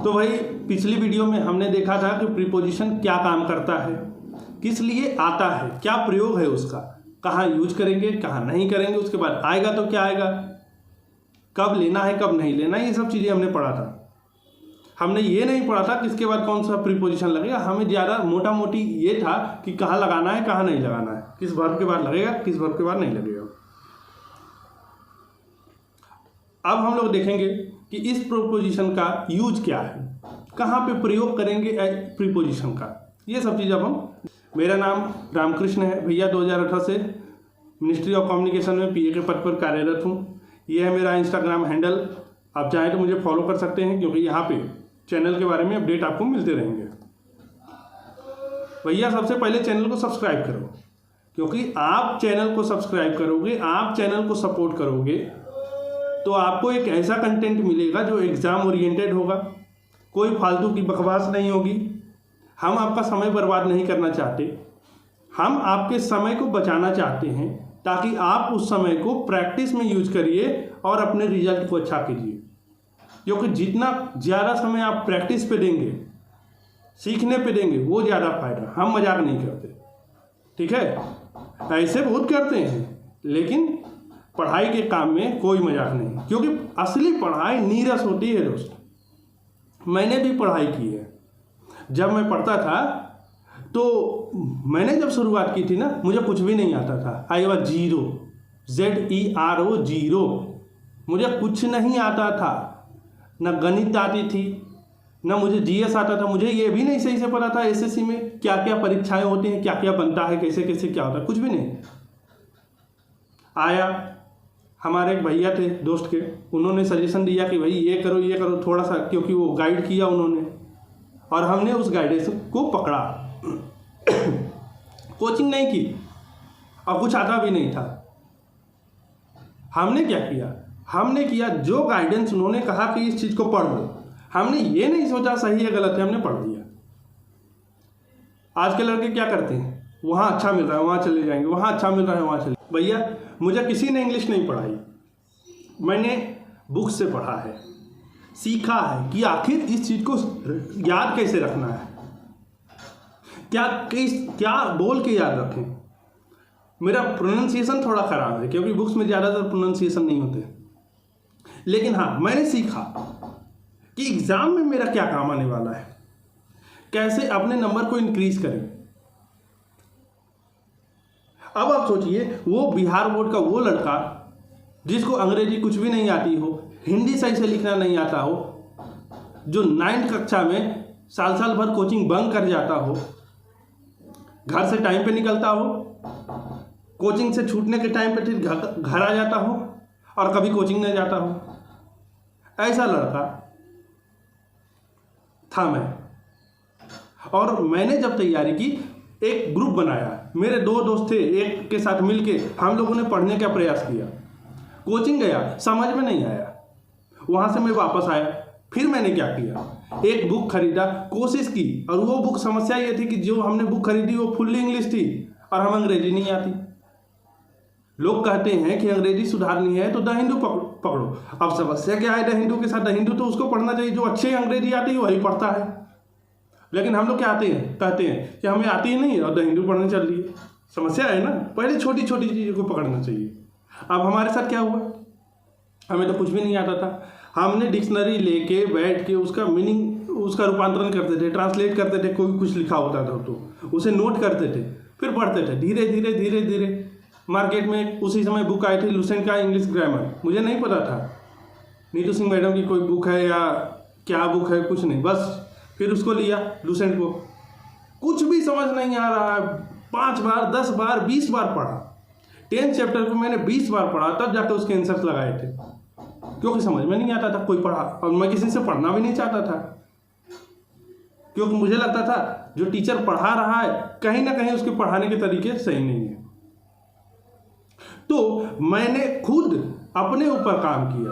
तो भाई पिछली वीडियो में हमने देखा था कि प्रीपोजिशन क्या काम करता है, किस लिए आता है, क्या प्रयोग है उसका, कहाँ यूज करेंगे कहाँ नहीं करेंगे, उसके बाद आएगा तो क्या आएगा, कब लेना है कब नहीं लेना, ये सब चीज़ें हमने पढ़ा था। हमने ये नहीं पढ़ा था कि इसके बाद कौन सा प्रीपोजिशन लगेगा। हमें ज़्यादा मोटा मोटी ये था कि कहाँ लगाना है कहाँ नहीं लगाना है, किस वर्ब के बाद लगेगा किस वर्ब के बाद नहीं लगेगा। अब हम लोग देखेंगे कि इस प्रीपोजिशन का यूज क्या है, कहाँ पे प्रयोग करेंगे प्रीपोजिशन का, ये सब चीज़ अब हम। मेरा नाम रामकृष्ण है भैया, 2018 से मिनिस्ट्री ऑफ कम्युनिकेशन में पीए के पद पर कार्यरत हूँ। ये है मेरा इंस्टाग्राम हैंडल, आप चाहें तो मुझे फॉलो कर सकते हैं, क्योंकि यहाँ पे चैनल के बारे में अपडेट आपको मिलते रहेंगे। भैया सबसे पहले चैनल को सब्सक्राइब करो, क्योंकि आप चैनल को सब्सक्राइब करोगे, आप चैनल को सपोर्ट करोगे तो आपको एक ऐसा कंटेंट मिलेगा जो एग्ज़ाम ओरिएंटेड होगा, कोई फालतू की बकवास नहीं होगी। हम आपका समय बर्बाद नहीं करना चाहते, हम आपके समय को बचाना चाहते हैं ताकि आप उस समय को प्रैक्टिस में यूज करिए और अपने रिजल्ट को अच्छा कीजिए। क्योंकि जितना ज़्यादा समय आप प्रैक्टिस पे देंगे, सीखने पे देंगे, वो ज़्यादा फायदा। हम मजाक नहीं करते, ठीक है, ऐसे बहुत करते हैं, लेकिन पढ़ाई के काम में कोई मजाक नहीं, क्योंकि असली पढ़ाई नीरस होती है दोस्त। मैंने भी पढ़ाई की है। जब मैं पढ़ता था तो मैंने जब शुरुआत की थी ना, मुझे कुछ भी नहीं आता था। I was zero, ZERO, zero. मुझे कुछ नहीं आता था, ना गणित आती थी, ना मुझे GS आता था। मुझे ये भी नहीं सही से पता था SSC में क्या क्या परीक्षाएं होती हैं, क्या क्या बनता है, कैसे कैसे क्या होता है, कुछ भी नहीं आया। हमारे एक भैया थे दोस्त के, उन्होंने सजेशन दिया कि भाई ये करो थोड़ा सा, क्योंकि वो गाइड किया उन्होंने, और हमने उस गाइडेंस को पकड़ा। कोचिंग नहीं की और कुछ आता भी नहीं था। हमने क्या किया, हमने किया जो गाइडेंस उन्होंने कहा कि इस चीज़ को पढ़ लो। हमने ये नहीं सोचा सही है गलत है, हमने पढ़ दिया। आज के लड़के क्या करते हैं, वहाँ अच्छा मिल रहा है वहाँ चले जाएंगे, वहाँ अच्छा मिल रहा है वहाँ चले। भैया मुझे किसी ने इंग्लिश नहीं पढ़ाई, मैंने बुक से पढ़ा है, सीखा है कि आखिर इस चीज़ को याद कैसे रखना है, क्या बोल के याद रखें। मेरा प्रोनाउंसिएशन थोड़ा ख़राब है, क्योंकि बुक्स में ज़्यादातर प्रोनाउंसिएशन नहीं होते, लेकिन हाँ मैंने सीखा कि एग्ज़ाम में मेरा क्या काम आने वाला है, कैसे अपने नंबर को इंक्रीज करें। अब आप सोचिए, वो बिहार बोर्ड का वो लड़का जिसको अंग्रेजी कुछ भी नहीं आती हो, हिंदी सही से लिखना नहीं आता हो, जो 9th कक्षा में साल भर कोचिंग बंक कर जाता हो, घर से टाइम पे निकलता हो, कोचिंग से छूटने के टाइम पे फिर घर आ जाता हो और कभी कोचिंग नहीं जाता हो, ऐसा लड़का था मैं। और मैंने जब तैयारी की, एक ग्रुप बनाया, मेरे 2 दोस्त थे, एक के साथ मिलके हम लोगों ने पढ़ने का प्रयास किया। कोचिंग गया, समझ में नहीं आया, वहाँ से मैं वापस आया, फिर मैंने क्या किया, एक बुक खरीदा, कोशिश की, और वो बुक, समस्या ये थी कि जो हमने बुक खरीदी वो फुल्ली इंग्लिश थी और हम अंग्रेजी नहीं आती। लोग कहते हैं कि अंग्रेजी सुधारनी है तो द हिंदू पकड़ो। अब समस्या क्या है द हिंदू के साथ, द हिंदू तो उसको पढ़ना चाहिए जो अच्छे अंग्रेजी आती है वही पढ़ता है, लेकिन हम लोग क्या कहते हैं कि हमें आती ही नहीं और द हिंदू पढ़ने चल रही है। समस्या है ना, पहले छोटी छोटी चीज़ों को पकड़ना चाहिए। अब हमारे साथ क्या हुआ, हमें तो कुछ भी नहीं आता था। हमने डिक्शनरी लेके बैठ के उसका मीनिंग, उसका रूपांतरण करते थे, ट्रांसलेट करते थे, कोई कुछ लिखा होता था तो उसे नोट करते थे, फिर पढ़ते थे। धीरे धीरे मार्केट में उसी समय बुक आई थी लुसेंट का इंग्लिश ग्रामर, मुझे नहीं पता था नीतू सिंह मैडम की कोई बुक है या क्या बुक है, कुछ नहीं, बस फिर उसको लिया लुसेंट को, कुछ भी समझ नहीं आ रहा है। 5 बार 10 बार 20 बार पढ़ा, 10th चैप्टर को मैंने 20 बार पढ़ा, तब जाकर उसके आंसर्स लगाए थे, क्योंकि समझ में नहीं आता था कोई पढ़ा, और मैं किसी से पढ़ना भी नहीं चाहता था, क्योंकि मुझे लगता था जो टीचर पढ़ा रहा है कहीं ना कहीं उसके पढ़ाने के तरीके सही नहीं है। तो मैंने खुद अपने ऊपर काम किया,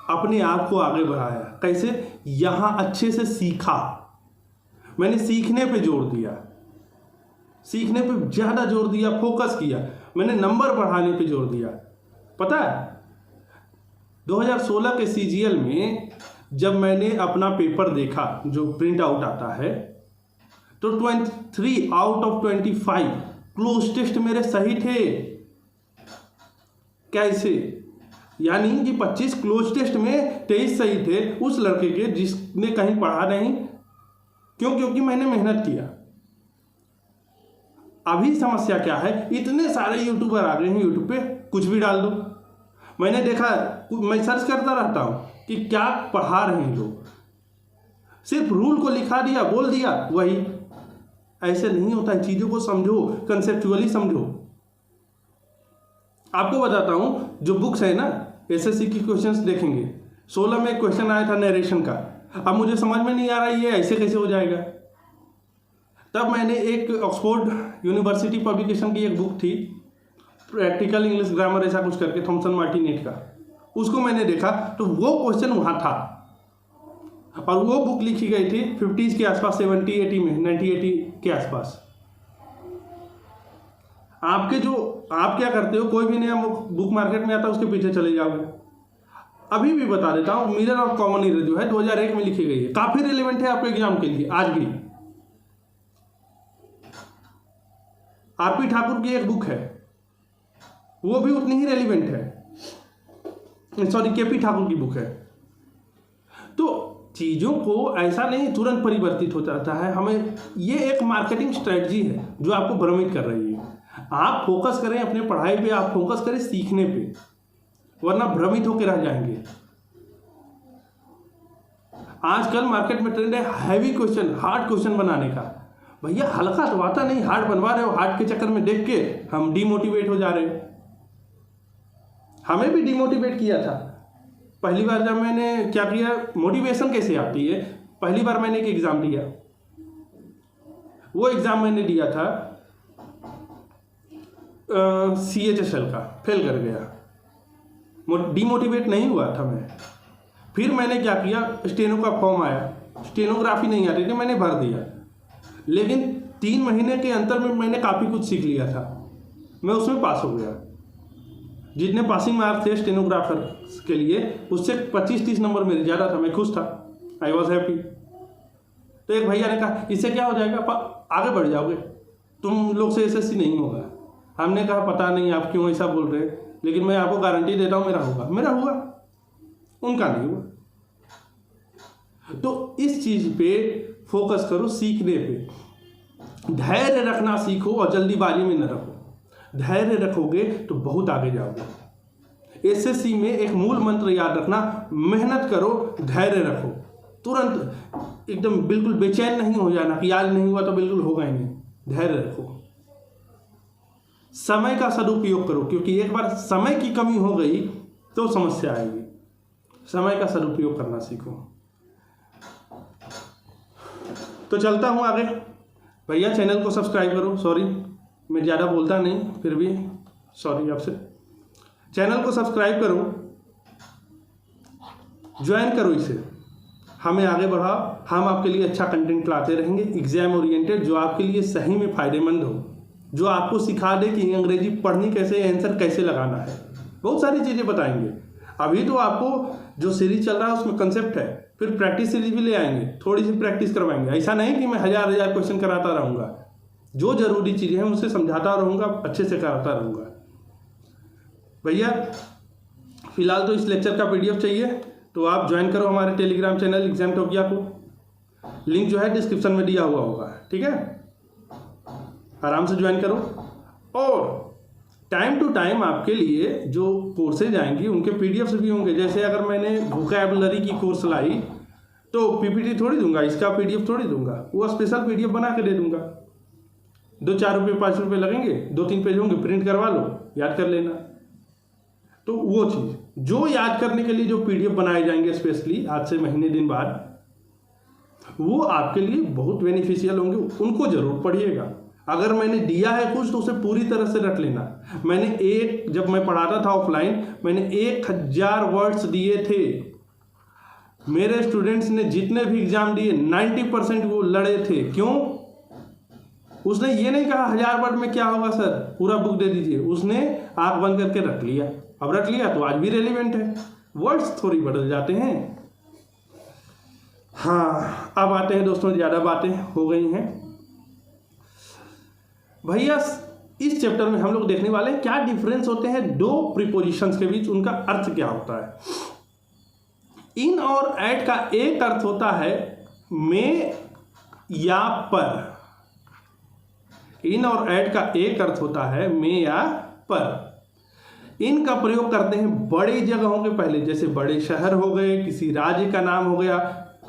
अपने आप को आगे बढ़ाया। कैसे, यहाँ अच्छे से सीखा, मैंने सीखने पे जोर दिया, सीखने पे ज़्यादा जोर दिया, फोकस किया, मैंने नंबर बढ़ाने पे जोर दिया। पता है 2016 के CGL में जब मैंने अपना पेपर देखा जो प्रिंट आउट आता है, तो 23 आउट ऑफ 25 क्लोज टेस्ट मेरे सही थे। कैसे? यानी कि 25 क्लोज टेस्ट में 23 सही थे उस लड़के के जिसने कहीं पढ़ा नहीं। क्यों? क्योंकि मैंने मेहनत किया। अभी समस्या क्या है, इतने सारे यूट्यूबर आ गए हैं, यूट्यूब पे कुछ भी डाल दो। मैंने देखा, मैं सर्च करता रहता हूं कि क्या पढ़ा रहे हैं लोग, सिर्फ रूल को लिखा दिया, बोल दिया वही। ऐसे नहीं होता है, चीजों को समझो, कंसेप्चुअली समझो। आपको बताता हूं, जो बुक्स है ना, एसएससी की क्वेश्चंस देखेंगे, 16 में एक क्वेश्चन आया था नरेशन का। अब मुझे समझ में नहीं आ रहा ये ऐसे कैसे हो जाएगा। तब मैंने एक ऑक्सफोर्ड यूनिवर्सिटी पब्लिकेशन की एक बुक थी, प्रैक्टिकल इंग्लिश ग्रामर ऐसा कुछ करके, थॉमसन मार्टिनेट का, उसको मैंने देखा तो वो क्वेश्चन वहाँ था। और वो बुक लिखी गई थी 50s के आसपास, 70-80 में, 90-80 के आसपास। आप क्या करते हो, कोई भी नया बुक मार्केट में आता है उसके पीछे चले जाओगे। अभी भी बता देता हूँ, मिरर ऑफ कॉमन एरा जो है 2001 में लिखी गई है, काफी रिलेवेंट है आपके एग्जाम के लिए आज भी। आरपी ठाकुर की एक बुक है, वो भी उतनी ही रेलिवेंट है। सॉरी, केपी ठाकुर की बुक है। तो चीजों को ऐसा नहीं तुरंत परिवर्तित हो जाता है। हमें ये एक मार्केटिंग स्ट्रेटजी है जो आपको भ्रमित कर रही है। आप फोकस करें अपने पढ़ाई पे, आप फोकस करें सीखने पे, वरना भ्रमित होकर रह जाएंगे। आजकल मार्केट में ट्रेंड है हैवी क्वेश्चन, हार्ड क्वेश्चन बनाने का। भैया हल्का तो आता नहीं, हार्ड बनवा रहे हो। हार्ड के चक्कर में देख के हम डिमोटिवेट हो जा रहे हैं। हमें भी डिमोटिवेट किया था पहली बार जब मैंने क्या किया। मोटिवेशन कैसे आती है, पहली बार मैंने एक एग्जाम दिया, वो एग्जाम मैंने दिया था CHSL का, फेल कर गया। डिमोटिवेट नहीं हुआ था मैं। फिर मैंने क्या किया, स्टेनो का फॉर्म आया, स्टेनोग्राफी नहीं आती थी, मैंने भर दिया। लेकिन 3 महीने के अंतर में मैंने काफ़ी कुछ सीख लिया था, मैं उसमें पास हो गया। जितने पासिंग मार्क्स थे स्टेनोग्राफर के लिए, उससे 25-30 नंबर मेरे ज़्यादा था। मैं खुश था, आई वॉज हैप्पी। तो एक भैया ने कहा इससे क्या हो जाएगा, आगे बढ़ जाओगे, तुम लोग से SSC नहीं होगा। हमने कहा पता नहीं आप क्यों ऐसा बोल रहे, लेकिन मैं आपको गारंटी देता हूँ मेरा होगा। मेरा हुआ, उनका नहीं हुआ। तो इस चीज़ पे फोकस करो, सीखने पे धैर्य रखना सीखो और जल्दीबाजी में न रखो। धैर्य रखोगे तो बहुत आगे जाओगे। SSC में एक मूल मंत्र याद रखना, मेहनत करो, धैर्य रखो। तुरंत एकदम बिल्कुल बेचैन नहीं हो जाना कि आज नहीं हुआ तो बिल्कुल होगा ही नहीं। धैर्य रखो, समय का सदुपयोग करो, क्योंकि एक बार समय की कमी हो गई तो समस्या आएगी। समय का सदुपयोग करना सीखो। तो चलता हूँ आगे। भैया चैनल को सब्सक्राइब करो। सॉरी मैं ज़्यादा बोलता नहीं, फिर भी सॉरी आपसे। चैनल को सब्सक्राइब करो, ज्वाइन करो इसे, हमें आगे बढ़ाओ। हम आपके लिए अच्छा कंटेंट लाते रहेंगे, एग्जाम ओरिएंटेड, जो आपके लिए सही में फ़ायदेमंद हो, जो आपको सिखा दे कि अंग्रेजी पढ़नी कैसे, आंसर कैसे लगाना है। बहुत सारी चीज़ें बताएंगे। अभी तो आपको जो सीरीज चल रहा है उसमें कंसेप्ट है, फिर प्रैक्टिस सीरीज भी ले आएंगे, थोड़ी सी प्रैक्टिस करवाएंगे। ऐसा नहीं कि मैं हज़ार क्वेश्चन कराता रहूँगा, जो ज़रूरी चीज़ें हैं मुझसे समझाता रहूँगा, अच्छे से कराता रहूँगा। भैया फिलहाल तो इस लेक्चर का PDF चाहिए तो आप ज्वाइन करो हमारे टेलीग्राम चैनल एग्जामटोपिया को। लिंक जो है डिस्क्रिप्शन में दिया हुआ होगा, ठीक है। आराम से ज्वाइन करो। और टाइम टू टाइम आपके लिए जो कोर्सेज आएंगी उनके PDFs भी होंगे। जैसे अगर मैंने वोकैबुलरी की कोर्स लाई तो PPT थोड़ी दूंगा, इसका PDF थोड़ी दूंगा, वो स्पेशल PDF बना के दे दूंगा। 2-4 रुपये 5 रुपये लगेंगे, 2-3 पेज होंगे, प्रिंट करवा लो, याद कर लेना। तो वो चीज़ जो याद करने के लिए जो PDF बनाए जाएंगे स्पेशली आज से महीने दिन बाद, वो आपके लिए बहुत बेनिफिशियल होंगे, उनको जरूर पढ़िएगा। अगर मैंने दिया है कुछ तो उसे पूरी तरह से रख लेना। जब मैं पढ़ाता था ऑफलाइन, मैंने 1000 वर्ड्स दिए थे। मेरे स्टूडेंट्स ने जितने भी एग्जाम दिए 90% वो लड़े थे। क्यों? उसने ये नहीं कहा 1000 वर्ड में क्या होगा सर, पूरा बुक दे दीजिए। उसने आंख बंद करके रख लिया। अब रख लिया तो आज भी रेलिवेंट है। वर्ड्स थोड़ी बदल जाते हैं। हाँ, अब आते हैं दोस्तों, ज़्यादा बातें हो गई हैं भैया। इस चैप्टर में हम लोग देखने वाले हैं क्या डिफरेंस होते हैं दो प्रीपोजिशंस के बीच, उनका अर्थ क्या होता है। इन और एट का एक अर्थ होता है में या पर। इन और एट का एक अर्थ होता है में या पर। इनका प्रयोग करते हैं बड़ी जगहों के पहले, जैसे बड़े शहर हो गए, किसी राज्य का नाम हो गया,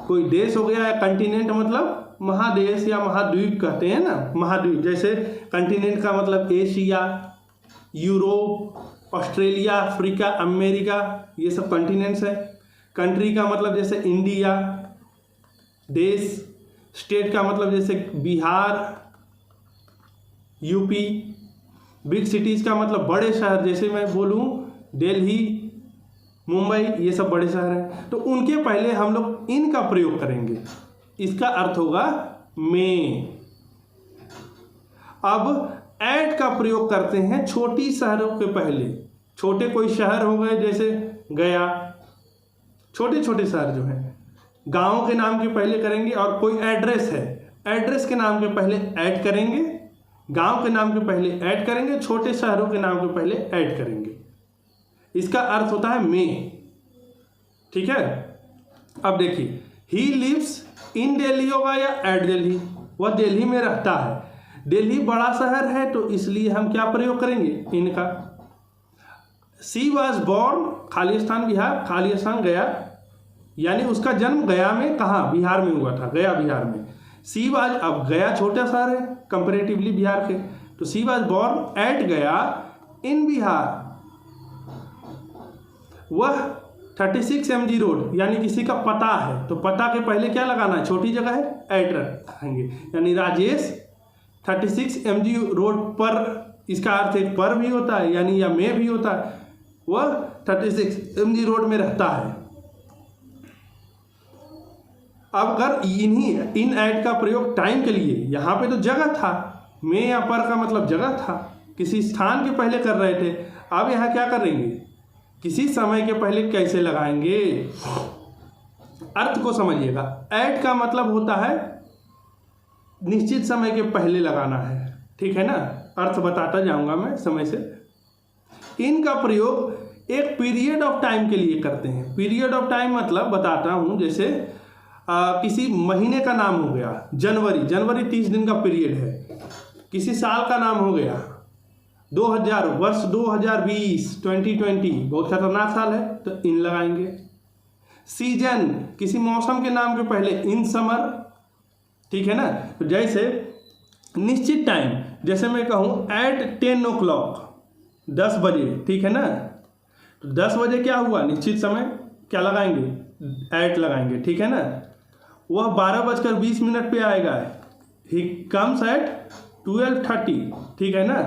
कोई देश हो गया, या कंटिनेंट मतलब महादेश या महाद्वीप कहते हैं ना, महाद्वीप। जैसे कंटिनेंट का मतलब Asia, Europe, Australia, Africa, America, ये सब कंटिनेंट्स है। कंट्री का मतलब जैसे इंडिया, देश। स्टेट का मतलब जैसे बिहार, यूपी। बिग सिटीज़ का मतलब बड़े शहर, जैसे मैं बोलूँ दिल्ली, मुंबई, ये सब बड़े शहर हैं। तो उनके पहले हम लोग इनका प्रयोग करेंगे, इसका अर्थ होगा में। अब एट का प्रयोग करते हैं छोटी शहरों के पहले। छोटे कोई शहर हो गए, जैसे गया, छोटे छोटे शहर जो हैं, गाँव के नाम के पहले करेंगे। और कोई एड्रेस है, एड्रेस के नाम के पहले ऐड करेंगे, गांव के नाम के पहले ऐड करेंगे, छोटे शहरों के नाम के पहले ऐड करेंगे। इसका अर्थ होता है में। ठीक है, अब देखिए, ही लिव्स इन दिल्ली होगा या एट दिल्ली, वह दिल्ली में रहता है। दिल्ली बड़ा शहर है तो इसलिए हम क्या प्रयोग करेंगे, इनका। सी वॉज बोर्न, खाली स्थान बिहार, खाली स्थान गया, यानी उसका जन्म गया में, कहाँ, बिहार में हुआ था, गया बिहार में। सी वाज, अब गया छोटा शहर है कंपेरेटिवली बिहार के, तो सी वाज बोर्न एट गया इन बिहार। वह 36 MG रोड, यानी किसी का पता है तो पता के पहले क्या लगाना है, छोटी जगह है, एट रखेंगे। यानी राजेश 36 MG रोड पर, इसका अर्थ एक पर भी होता है, यानी या में भी होता है। वह 36 MG रोड में रहता है। अब अगर इन ऐड का प्रयोग टाइम के लिए, यहाँ पे तो जगह था, में या पर का मतलब जगह था, किसी स्थान के पहले कर रहे थे। अब यहाँ क्या करेंगे, किसी समय के पहले कैसे लगाएंगे, अर्थ को समझिएगा। ऐड का मतलब होता है निश्चित समय के पहले लगाना है, ठीक है ना। अर्थ बताता जाऊंगा मैं समय से। इनका प्रयोग एक पीरियड ऑफ टाइम के लिए करते हैं। पीरियड ऑफ टाइम मतलब बताता हूँ, जैसे किसी महीने का नाम हो गया जनवरी, जनवरी 30 दिन का पीरियड है। किसी साल का नाम हो गया 2000, वर्ष 2020, 2020 बहुत खतरनाक साल है तो इन लगाएंगे। सीजन, किसी मौसम के नाम के पहले इन समर, ठीक है ना। तो जैसे निश्चित टाइम, जैसे मैं कहूँ एट 10 o'clock, 10 बजे, ठीक है ना। तो 10 बजे क्या हुआ, निश्चित समय, क्या लगाएंगे, एट लगाएंगे, ठीक है ना। वह 12:20 पे आएगा, ही कम्स एट 12:30, ठीक है ना।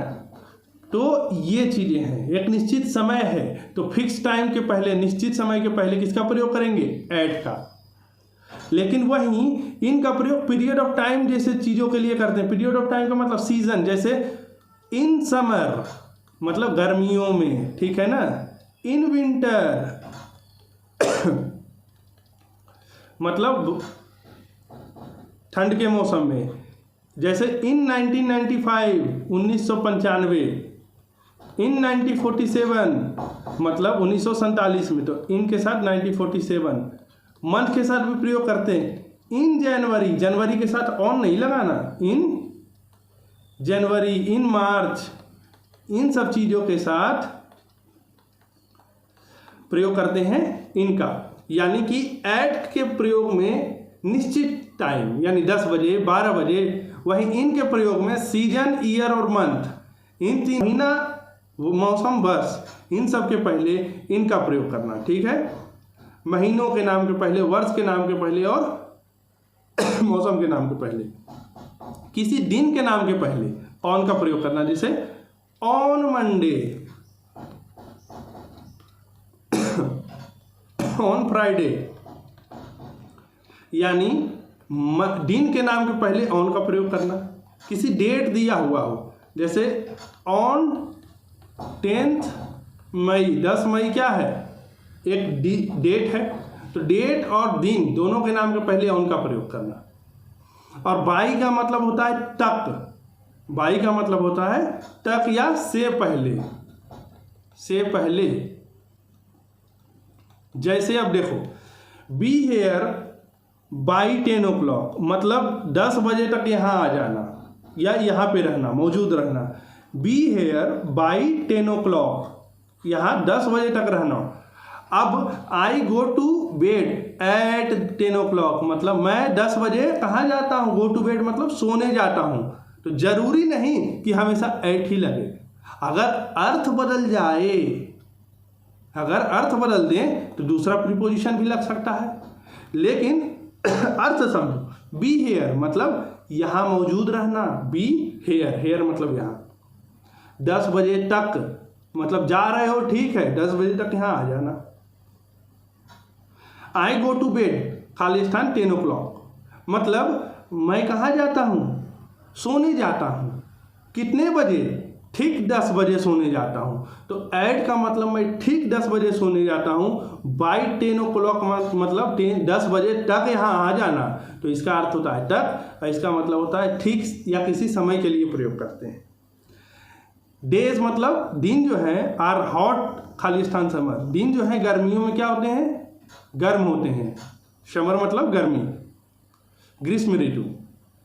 तो ये चीज़ें हैं, एक निश्चित समय है तो फिक्स टाइम के पहले, निश्चित समय के पहले किसका प्रयोग करेंगे, एट का। लेकिन वहीं इनका प्रयोग पीरियड ऑफ टाइम जैसे चीज़ों के लिए करते हैं। पीरियड ऑफ टाइम का मतलब सीजन, जैसे इन समर मतलब गर्मियों में, ठीक है ना। इन विंटर मतलब ठंड के मौसम में, जैसे इन 1995 1995, इन 1947 मतलब 1947 में, तो इन के साथ 1947 मंथ के साथ भी प्रयोग करते हैं। इन जनवरी, जनवरी के साथ ऑन नहीं लगाना, इन जनवरी, इन मार्च, इन सब चीज़ों के साथ प्रयोग करते हैं इनका। यानी कि एट के प्रयोग में निश्चित टाइम, यानी 10 बजे, 12 बजे। वहीं इनके प्रयोग में सीजन, ईयर और मंथ, इन 3 महीना, मौसम, वर्ष, इन सब के पहले इनका प्रयोग करना, ठीक है। महीनों के नाम के पहले, वर्ष के नाम के पहले और मौसम के नाम के पहले। किसी दिन के नाम के पहले ऑन का प्रयोग करना, जैसे ऑन मंडे, ऑन फ्राइडे, यानी दिन के नाम के पहले ऑन का प्रयोग करना। किसी डेट दिया हुआ हो, जैसे ऑन 10 मई, 10 मई क्या है, एक डेट है, तो डेट और दिन दोनों के नाम के पहले ऑन का प्रयोग करना। और बाई का मतलब होता है तक, बाई का मतलब होता है तक या से पहले, से पहले। जैसे अब देखो, बी हेयर बाई 10 o'clock मतलब 10 बजे तक यहाँ आ जाना या यहाँ पे रहना, मौजूद रहना। बी हेयर बाई 10 o'clock यहाँ 10 बजे तक रहना। अब I go to bed at 10 o'clock मतलब मैं 10 बजे कहाँ जाता हूँ, गो टू बेड मतलब सोने जाता हूँ। तो जरूरी नहीं कि हमेशा एट ही लगे, अगर अर्थ बदल जाए, अगर अर्थ बदल दें तो दूसरा प्रीपोजिशन भी लग सकता है, लेकिन अर्थ समझो। बी हेयर मतलब यहाँ मौजूद रहना, बी हेयर, हेयर मतलब यहाँ। 10 बजे तक मतलब जा रहे हो, ठीक है, 10 बजे तक यहाँ आ जाना। आई गो टू बेड खाली स्थान 10 o'clock मतलब मैं कहाँ जाता हूँ, सोने जाता हूँ। कितने बजे, ठीक 10 बजे सोने जाता हूँ। तो एट का मतलब मैं ठीक 10 बजे सोने जाता हूँ। बाई 10 o'clock मतलब 10 बजे तक यहाँ आ जाना, तो इसका अर्थ होता है तक, और इसका मतलब होता है ठीक या किसी समय के लिए प्रयोग करते हैं। डेज मतलब दिन जो है, आर हॉट खाली स्थान समर, दिन जो है गर्मियों में क्या होते हैं, गर्म होते हैं। समर मतलब गर्मी, ग्रीष्म ऋतु,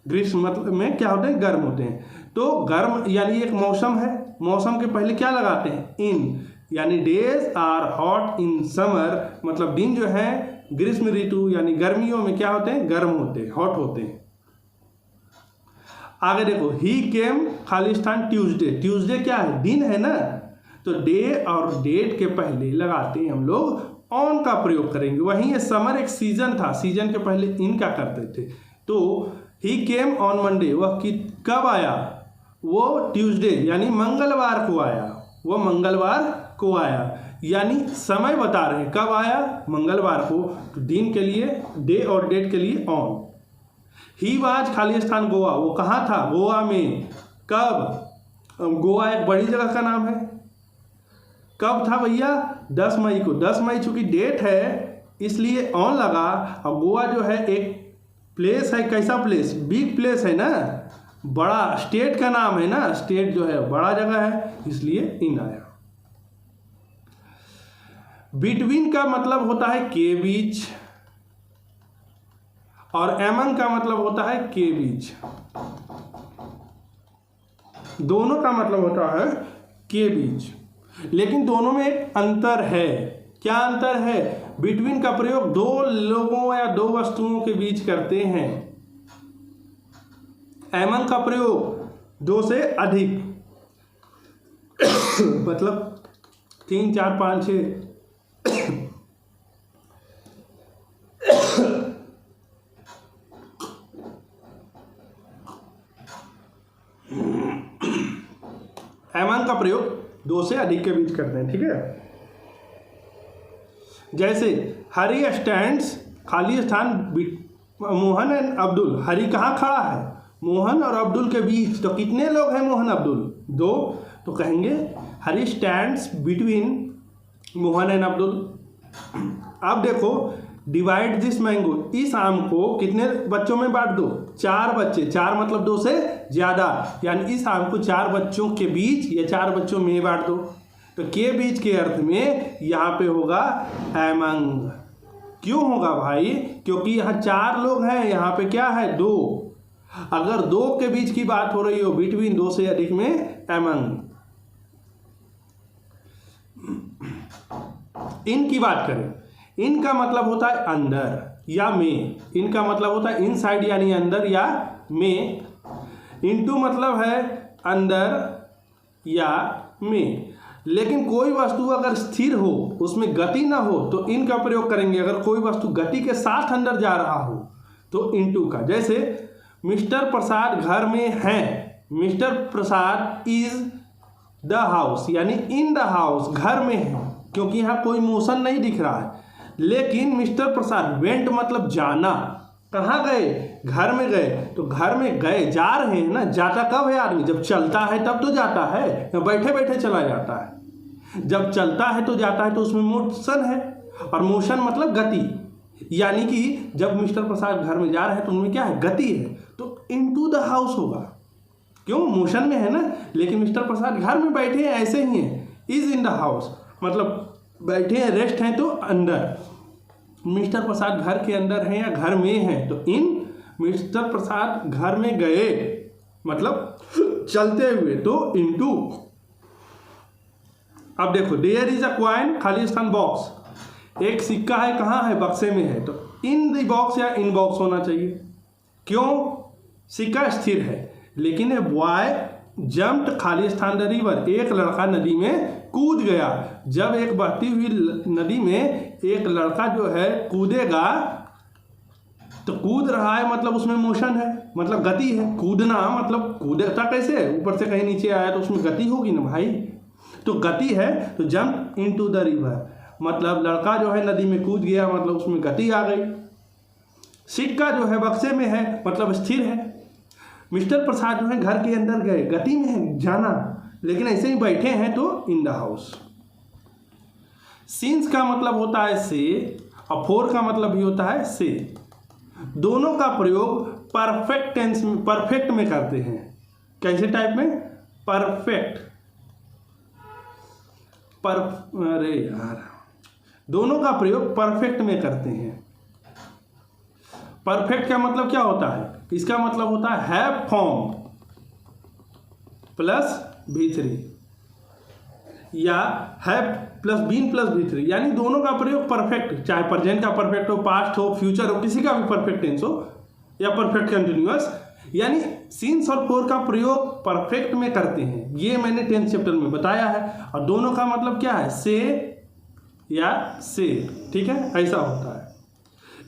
ग्रीष्म मतलब में क्या होते हैं, गर्म होते हैं। तो गर्म यानी एक मौसम है, मौसम के पहले क्या लगाते हैं, इन, यानी days are hot in summer मतलब दिन जो है ग्रीष्म ऋतु यानी गर्मियों में क्या होते हैं, गर्म होते हैं, हॉट होते हैं। आगे देखो, ही केम खाली स्थान ट्यूसडे, ट्यूसडे क्या है, दिन है ना, तो डे और डेट के पहले लगाते हैं हम लोग ऑन का प्रयोग करेंगे। वहीं ये समर एक सीजन था, सीजन के पहले इन का करते थे। तो ही केम ऑन मंडे, वह कब आया, वो ट्यूसडे यानी मंगलवार को आया, वो मंगलवार को आया, यानी समय बता रहे हैं कब आया, मंगलवार को। तो दिन के लिए डे और डेट के लिए ऑन। ही वाज खाली स्थान गोवा, वो कहाँ था, गोवा में, कब, गोवा एक बड़ी जगह का नाम है। कब था भैया, 10 मई को, 10 मई चूंकि डेट है इसलिए ऑन लगा। और गोवा जो है एक प्लेस है, कैसा प्लेस, बिग प्लेस है ना, बड़ा स्टेट का नाम है ना, स्टेट जो है बड़ा जगह है, इसलिए इन आया। बिटवीन का मतलब होता है के बीच, और एमंग का मतलब होता है के बीच, दोनों का मतलब होता है के बीच। लेकिन दोनों में एक अंतर है, क्या अंतर है, बिटवीन का प्रयोग दो लोगों या दो वस्तुओं के बीच करते हैं, एमंग का प्रयोग 2 से अधिक मतलब 3, 4, 5, 6 एमंग का प्रयोग 2 से अधिक के बीच करते हैं, ठीक है। जैसे हरी स्टैंड्स खाली स्थान मोहन एंड अब्दुल, हरी कहाँ खड़ा है, मोहन और अब्दुल के बीच। तो कितने लोग हैं मोहन अब्दुल, 2, तो कहेंगे Hari stands between Mohan and Abdul. अब देखो, डिवाइड दिस मैंगो, इस आम को कितने बच्चों में बांट दो, 4 बच्चे, 4 मतलब 2 से ज़्यादा, यानी इस आम को 4 बच्चों के बीच या 4 बच्चों में बांट दो। तो के बीच के अर्थ में यहाँ पे होगा एमंग। क्यों होगा भाई, क्योंकि यहाँ 4 लोग हैं, यहाँ पे क्या है 2। अगर 2 के बीच की बात हो रही हो, बिटवीन 2 से अधिक में एमंग। इन की बात करें, इन का मतलब होता है अंदर या में, इनका मतलब होता है इनसाइड यानी अंदर या में। इनटू मतलब है अंदर या में। लेकिन कोई वस्तु अगर स्थिर हो, उसमें गति ना हो, तो इन का प्रयोग करेंगे। अगर कोई वस्तु गति के साथ अंदर जा रहा हो तो इनटू का। जैसे मिस्टर प्रसाद घर में हैं, mister Prasad is the house यानी इन द हाउस, घर में है, क्योंकि यहाँ कोई मोशन नहीं दिख रहा है। लेकिन मिस्टर प्रसाद वेंट मतलब जाना, कहाँ गए, घर में गए। तो घर में गए, जा रहे हैं ना, जाता कब है आदमी, जब चलता है तब तो जाता है, या बैठे बैठे चला जाता है। जब चलता है तो जाता है, तो उसमें मोशन है, और मोशन मतलब गति। यानी कि जब मिस्टर प्रसाद घर में जा रहे हैं तो उनमें क्या है, गति है, तो इनटू द हाउस होगा, क्यों, मोशन में है ना। लेकिन मिस्टर प्रसाद घर में बैठे हैं, ऐसे ही हैं, इज इन द हाउस, मतलब बैठे हैं, रेस्ट हैं, तो अंदर। मिस्टर प्रसाद घर के अंदर हैं या घर में हैं, तो इन। मिस्टर प्रसाद घर में गए मतलब चलते हुए, तो इनटू। अब देखो, देयर इज अ कॉइन, खाली स्थान बॉक्स, एक सिक्का है, कहाँ है, बक्से में है, तो इन द बॉक्स या इन बॉक्स होना चाहिए, क्यों, सिक्का स्थिर है। लेकिन ए बॉय जम्प्ड, खाली स्थान द रिवर, एक लड़का नदी में कूद गया। जब एक बहती हुई नदी में एक लड़का जो है कूदेगा, तो कूद रहा है मतलब उसमें मोशन है, मतलब गति है। कूदना मतलब कूदेगा कैसे, ऊपर से कहीं नीचे आया तो उसमें गति होगी ना भाई, तो गति है, तो जंप इनटू द रिवर, मतलब लड़का जो है नदी में कूद गया, मतलब उसमें गति आ गई। सिक्का जो है बक्से में है, मतलब स्थिर है। मिस्टर प्रसाद जो है घर के अंदर गए, गति में है, जाना, लेकिन ऐसे ही बैठे हैं, तो इन द हाउस। सिंस का मतलब होता है से, और फोर का मतलब भी होता है से। दोनों का प्रयोग परफेक्ट टेंस में, परफेक्ट में करते हैं। कैसे टाइप में, परफेक्ट, अरे यार, दोनों का प्रयोग परफेक्ट में करते हैं। परफेक्ट का मतलब क्या होता है, इसका मतलब होता है हैव फॉर्म प्लस V3 या have plus been plus V3, यानी दोनों का प्रयोग परफेक्ट, चाहे प्रेजेंट का परफेक्ट हो, पास्ट हो, फ्यूचर हो, किसी का भी परफेक्ट टेंस हो, या परफेक्ट कंटिन्यूअस, यानी सिंस और फोर का प्रयोग परफेक्ट में करते हैं। ये मैंने 10th चैप्टर में बताया है। और दोनों का मतलब क्या है, से या से, ठीक है, ऐसा होता है।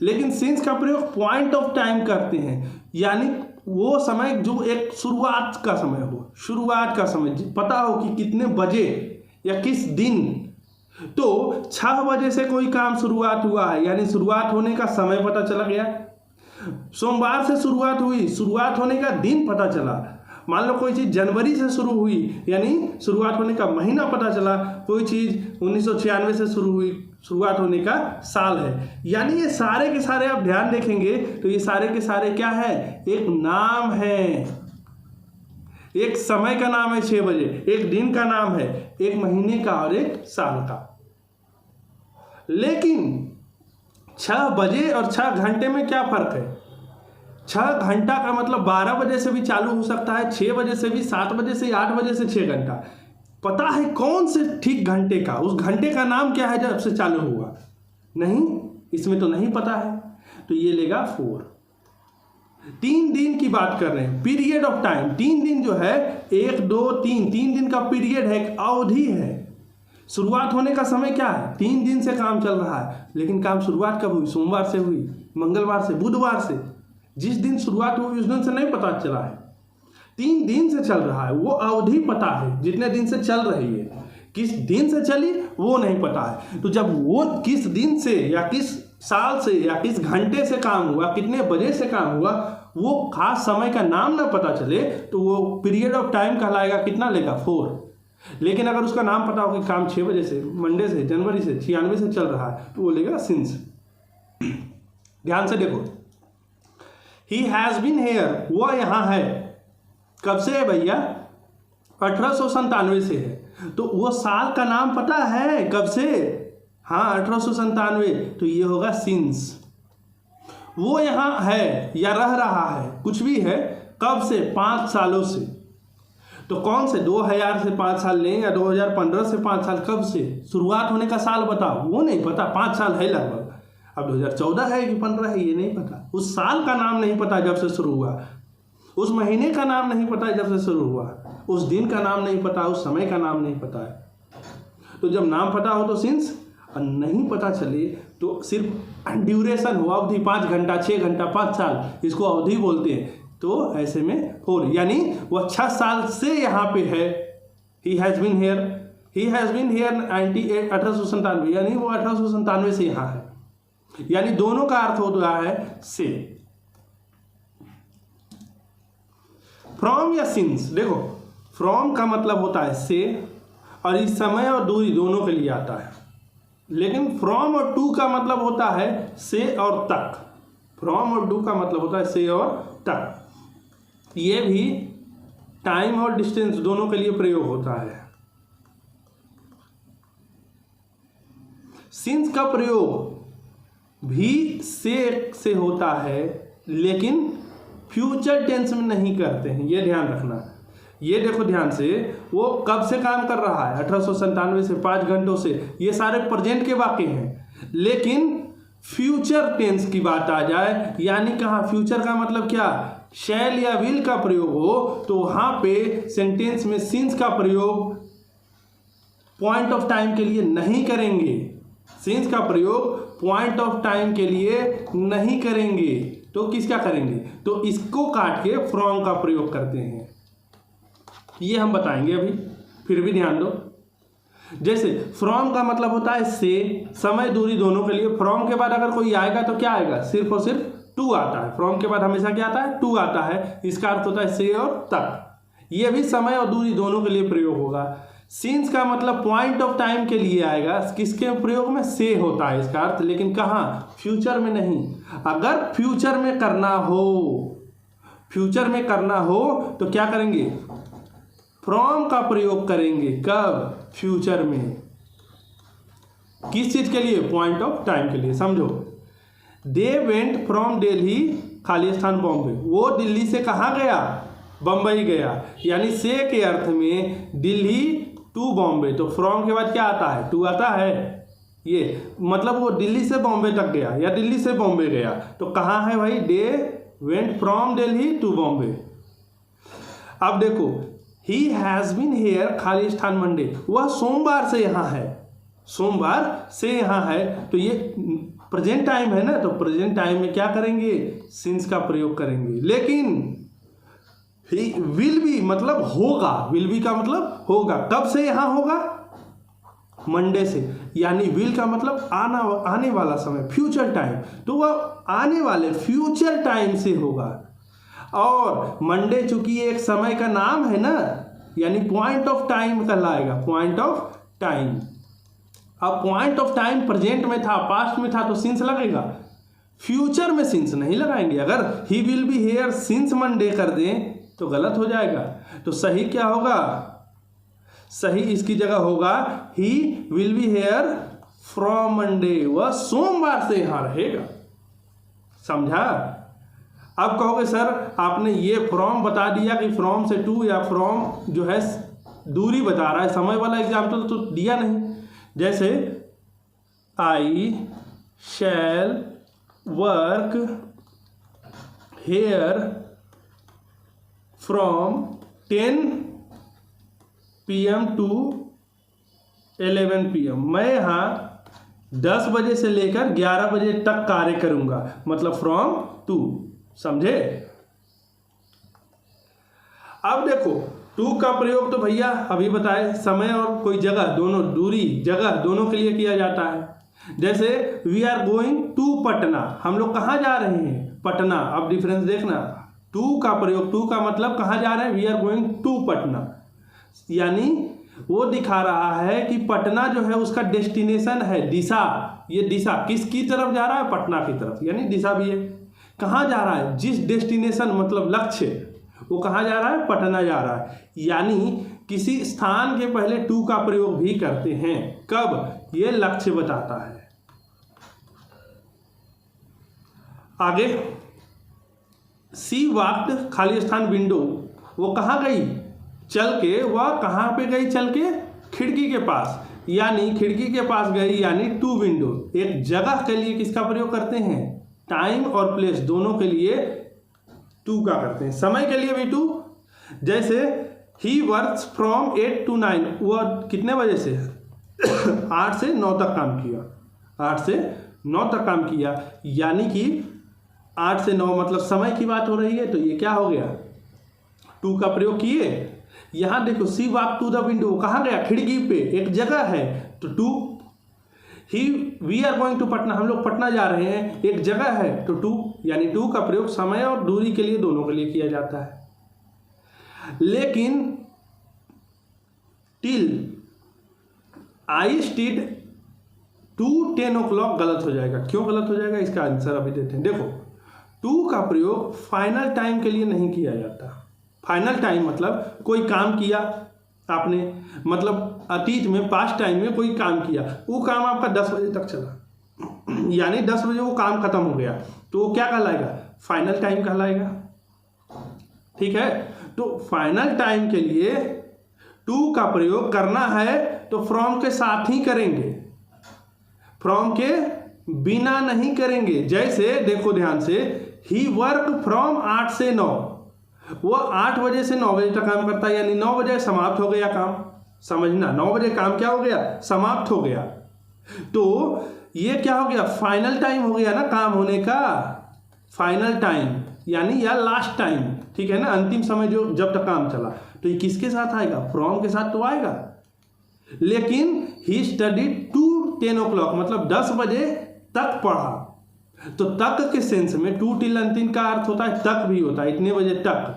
लेकिन सिंस का प्रयोग पॉइंट ऑफ टाइम करते हैं, यानी वो समय जो एक शुरुआत का समय हो, शुरुआत का समय पता हो कि कितने बजे या किस दिन, तो 6 बजे से कोई काम शुरुआत हुआ है, यानी शुरुआत होने का समय पता चला गया। सोमवार से शुरुआत हुई, शुरुआत होने का दिन पता चला। मान लो कोई चीज़ जनवरी से शुरू हुई, यानी शुरुआत होने का महीना पता चला। कोई चीज़ 1996 से शुरू हुई, शुरुआत होने का साल है। यानी ये सारे के सारे आप ध्यान देखेंगे तो ये सारे के सारे क्या है, एक नाम है, एक समय का नाम है 6 बजे, एक दिन का नाम है, एक महीने का और एक साल का। लेकिन 6 बजे और 6 घंटे में क्या फर्क है, 6 घंटा का मतलब 12 बजे से भी चालू हो सकता है, 6 बजे से भी, 7 बजे से, 8 बजे से 6 घंटा। पता है कौन से ठीक घंटे का, उस घंटे का नाम क्या है जब से चालू हुआ, नहीं, इसमें तो नहीं पता है, तो ये लेगा 4। 3 दिन की बात कर रहे हैं, पीरियड ऑफ टाइम। 3 दिन जो है, 1 2 3, 3 दिन का पीरियड है, एक अवधि है। शुरुआत होने का समय क्या है, 3 दिन से काम चल रहा है, लेकिन काम शुरुआत कब हुई, सोमवार से हुई, मंगलवार से, बुधवार से। जिस दिन शुरुआत हुई उस दिन से नहीं पता चला है, 3 दिन से चल रहा है, वो अवधि पता है, जितने दिन से चल रही है। किस दिन से चली वो नहीं पता है। तो जब वो किस दिन से या किस साल से या किस घंटे से काम हुआ, कितने बजे से काम हुआ, वो खास समय का नाम ना पता चले, तो वो पीरियड ऑफ टाइम कहलाएगा, कितना लेगा, 4। लेकिन अगर उसका नाम पता हो कि काम 6 बजे से, मंडे से, जनवरी से, 96 से चल रहा है, तो वो लेगा सिंस। ध्यान से देखो, ही हैज़ बीन हेयर, वह यहाँ है, कब से है भैया, 1897 से है। तो वो साल का नाम पता है कब से, हाँ 1897, तो ये होगा सिंस। वो यहाँ है या रह रहा है, कुछ भी है, कब से, 5 सालों से। तो कौन से, 2000 से 5 साल लें या 2015 से 5 साल, कब से, शुरुआत होने का साल बताओ, वो नहीं पता, 5 साल है लगभग। अब 2014 है कि 15 है ये नहीं पता, उस साल का नाम नहीं पता जब से शुरू हुआ, उस महीने का नाम नहीं पता जब से शुरू हुआ, उस दिन का नाम नहीं पता, उस समय का नाम नहीं पता है। तो जब नाम पता हो तो सिंस, और नहीं पता चले तो सिर्फ ड्यूरेशन हो, अवधि, 5 घंटा, 6 घंटा, 5 साल, इसको अवधि बोलते हैं। तो ऐसे में 4, यानी वह 6 साल से यहाँ पे है। He has been here, he has been here 1897, यानी वो 1897 से यहाँ है, यानी दोनों का अर्थ होता है से। फ्रॉम या सिंस, देखो फ्रॉम का मतलब होता है से, और इस समय और दूरी दोनों के लिए आता है। लेकिन फ्रॉम और टू का मतलब होता है से और तक। फ्रॉम और टू का मतलब होता है से और तक। ये भी टाइम और डिस्टेंस दोनों के लिए प्रयोग होता है। सिंस का प्रयोग भी से होता है, लेकिन फ्यूचर टेंस में नहीं करते हैं, ये ध्यान रखना। ये देखो ध्यान से, वो कब से काम कर रहा है, 1897 से, 5 घंटों से, ये सारे प्रेजेंट के वाक्य हैं। लेकिन फ्यूचर टेंस की बात आ जाए, यानी कहाँ फ्यूचर का मतलब क्या, शैल या विल का प्रयोग हो, तो वहाँ पे सेंटेंस में सिंस का प्रयोग पॉइंट ऑफ टाइम के लिए नहीं करेंगे। सिंस का प्रयोग पॉइंट ऑफ टाइम के लिए नहीं करेंगे, तो किसका करेंगे, तो इसको काट के फ्रॉम का प्रयोग करते हैं। ये हम बताएंगे अभी, फिर भी ध्यान दो। जैसे फ्रॉम का मतलब होता है से, समय दूरी दोनों के लिए। फ्रॉम के बाद अगर कोई आएगा तो क्या आएगा, सिर्फ और सिर्फ टू आता है। फ्रॉम के बाद हमेशा क्या आता है, टू आता है। इसका अर्थ होता है से और तक। ये भी समय और दूरी दोनों के लिए प्रयोग होगा। सिंस का मतलब पॉइंट ऑफ टाइम के लिए आएगा, किसके प्रयोग में, से होता है इसका अर्थ, लेकिन कहाँ, फ्यूचर में नहीं। अगर फ्यूचर में करना हो, फ्यूचर में करना हो तो क्या करेंगे, फ्रॉम का प्रयोग करेंगे। कब, फ्यूचर में। किस चीज के लिए, पॉइंट ऑफ टाइम के लिए। समझो, दे वेंट फ्रॉम दिल्ली खाली स्थान बॉम्बे, वो दिल्ली से कहाँ गया, बम्बई गया। यानी से के अर्थ में दिल्ली टू बॉम्बे, तो फ्रॉम के बाद क्या आता है, टू आता है। ये मतलब वो दिल्ली से बॉम्बे तक गया या दिल्ली से बॉम्बे गया, तो कहाँ है भाई, they went from Delhi to Bombay. अब देखो, ही हैज़ बीन हेयर खाली स्थान मंडे, वह सोमवार से यहाँ है, सोमवार से यहाँ है, तो ये प्रेजेंट टाइम है ना, तो प्रेजेंट टाइम में क्या करेंगे, सिंस का प्रयोग करेंगे। लेकिन ही विल बी मतलब होगा, विल बी का मतलब होगा, कब से यहाँ होगा, मंडे से। यानी विल का मतलब आने वाला समय, फ्यूचर टाइम, तो वह आने वाले फ्यूचर टाइम से होगा। और मंडे चूंकि एक समय का नाम है ना, यानी पॉइंट ऑफ टाइम कहलाएगा, पॉइंट ऑफ टाइम। अब पॉइंट ऑफ टाइम प्रेजेंट में था, पास्ट में था, तो सिंस लगेगा। फ्यूचर में सिंस नहीं लगाएंगे। अगर he will be here since Monday कर दें तो गलत हो जाएगा। तो सही क्या होगा, सही इसकी जगह होगा he will be here from Monday, वह सोमवार से यहां रहेगा। समझा। अब कहोगे सर आपने ये फ्रॉम बता दिया कि फ्रॉम से टू, या फ्रॉम जो है दूरी बता रहा है, समय वाला एग्जाम्पल तो दिया नहीं। जैसे I shall work here from 10 PM to 11 PM, मैं यहाँ 10 बजे से लेकर 11 बजे तक कार्य करूंगा, मतलब फ्रॉम टू। समझे। अब देखो, टू का प्रयोग तो भैया अभी बताए, समय और कोई जगह दोनों, दूरी जगह दोनों के लिए किया जाता है। जैसे we are going to Patna, हम लोग कहाँ जा रहे हैं, पटना। अब डिफरेंस देखना, टू का प्रयोग, टू का मतलब कहाँ जा रहे हैं, we are going to Patna, यानी वो दिखा रहा है कि पटना जो है उसका डेस्टिनेशन है, दिशा। ये दिशा किसकी तरफ जा रहा है, पटना की तरफ, यानी दिशा भी है। कहाँ जा रहा है, जिस डेस्टिनेशन मतलब लक्ष्य, वो कहाँ जा रहा है, पटना जा रहा है। यानी किसी स्थान के पहले टू का प्रयोग भी करते हैं। कब, ये लक्ष्य बताता है। आगे, सी वॉक्ड खाली स्थान विंडो, वो कहाँ गई, चल के। वह कहाँ पे गई, चल के, खिड़की के पास, यानी खिड़की के पास गई, यानी टू विंडो। एक जगह के लिए किसका प्रयोग करते हैं, टाइम और प्लेस दोनों के लिए टू का करते हैं। समय के लिए भी टू। जैसे ही वर्क्स फ्रॉम 8 to 9, वह कितने बजे से 8 से 9 तक काम किया, 8 से 9 तक काम किया, यानी कि 8 से 9 मतलब समय की बात हो रही है, तो ये क्या हो गया, टू का प्रयोग किए। यहां देखो, she walk to the window, कहाँ गया, खिड़की पे, एक जगह है, तो टू। ही we are going to Patna, हम लोग पटना जा रहे हैं, एक जगह है, तो टू, यानी टू का प्रयोग समय और दूरी के लिए दोनों के लिए किया जाता है। लेकिन till I stead to 10 o'clock गलत हो जाएगा। क्यों गलत हो जाएगा, इसका आंसर अभी देते हैं। देखो, टू का प्रयोग फाइनल टाइम के लिए नहीं किया जाता। फाइनल टाइम मतलब कोई काम किया आपने, मतलब अतीत में, पास्ट टाइम में कोई काम किया, वो काम आपका 10 बजे तक चला, यानी 10 बजे वो काम खत्म हो गया, तो वो क्या कहलाएगा, फाइनल टाइम कहलाएगा। ठीक है, तो फाइनल टाइम के लिए टू का प्रयोग करना है तो फ्रॉम के साथ ही करेंगे, फ्रॉम के बिना नहीं करेंगे। जैसे देखो ध्यान से, ही वर्क फ्रॉम 8 से 9, वो 8 बजे से 9 बजे तक काम करता है, यानी 9 बजे समाप्त हो गया काम। समझना, 9 बजे काम क्या हो गया, समाप्त हो गया। तो ये क्या हो गया, फाइनल टाइम हो गया ना काम होने का, फाइनल टाइम यानी या लास्ट टाइम। ठीक है ना, अंतिम समय जो जब तक काम चला, तो ये किसके साथ आएगा, फ्रॉम के साथ तो आएगा। लेकिन ही स्टडीड टू 10 o'clock मतलब 10 बजे तक पढ़ा, तो तक के सेंस में टू टिल अंतिम का अर्थ होता है तक भी होता है, इतने बजे तक,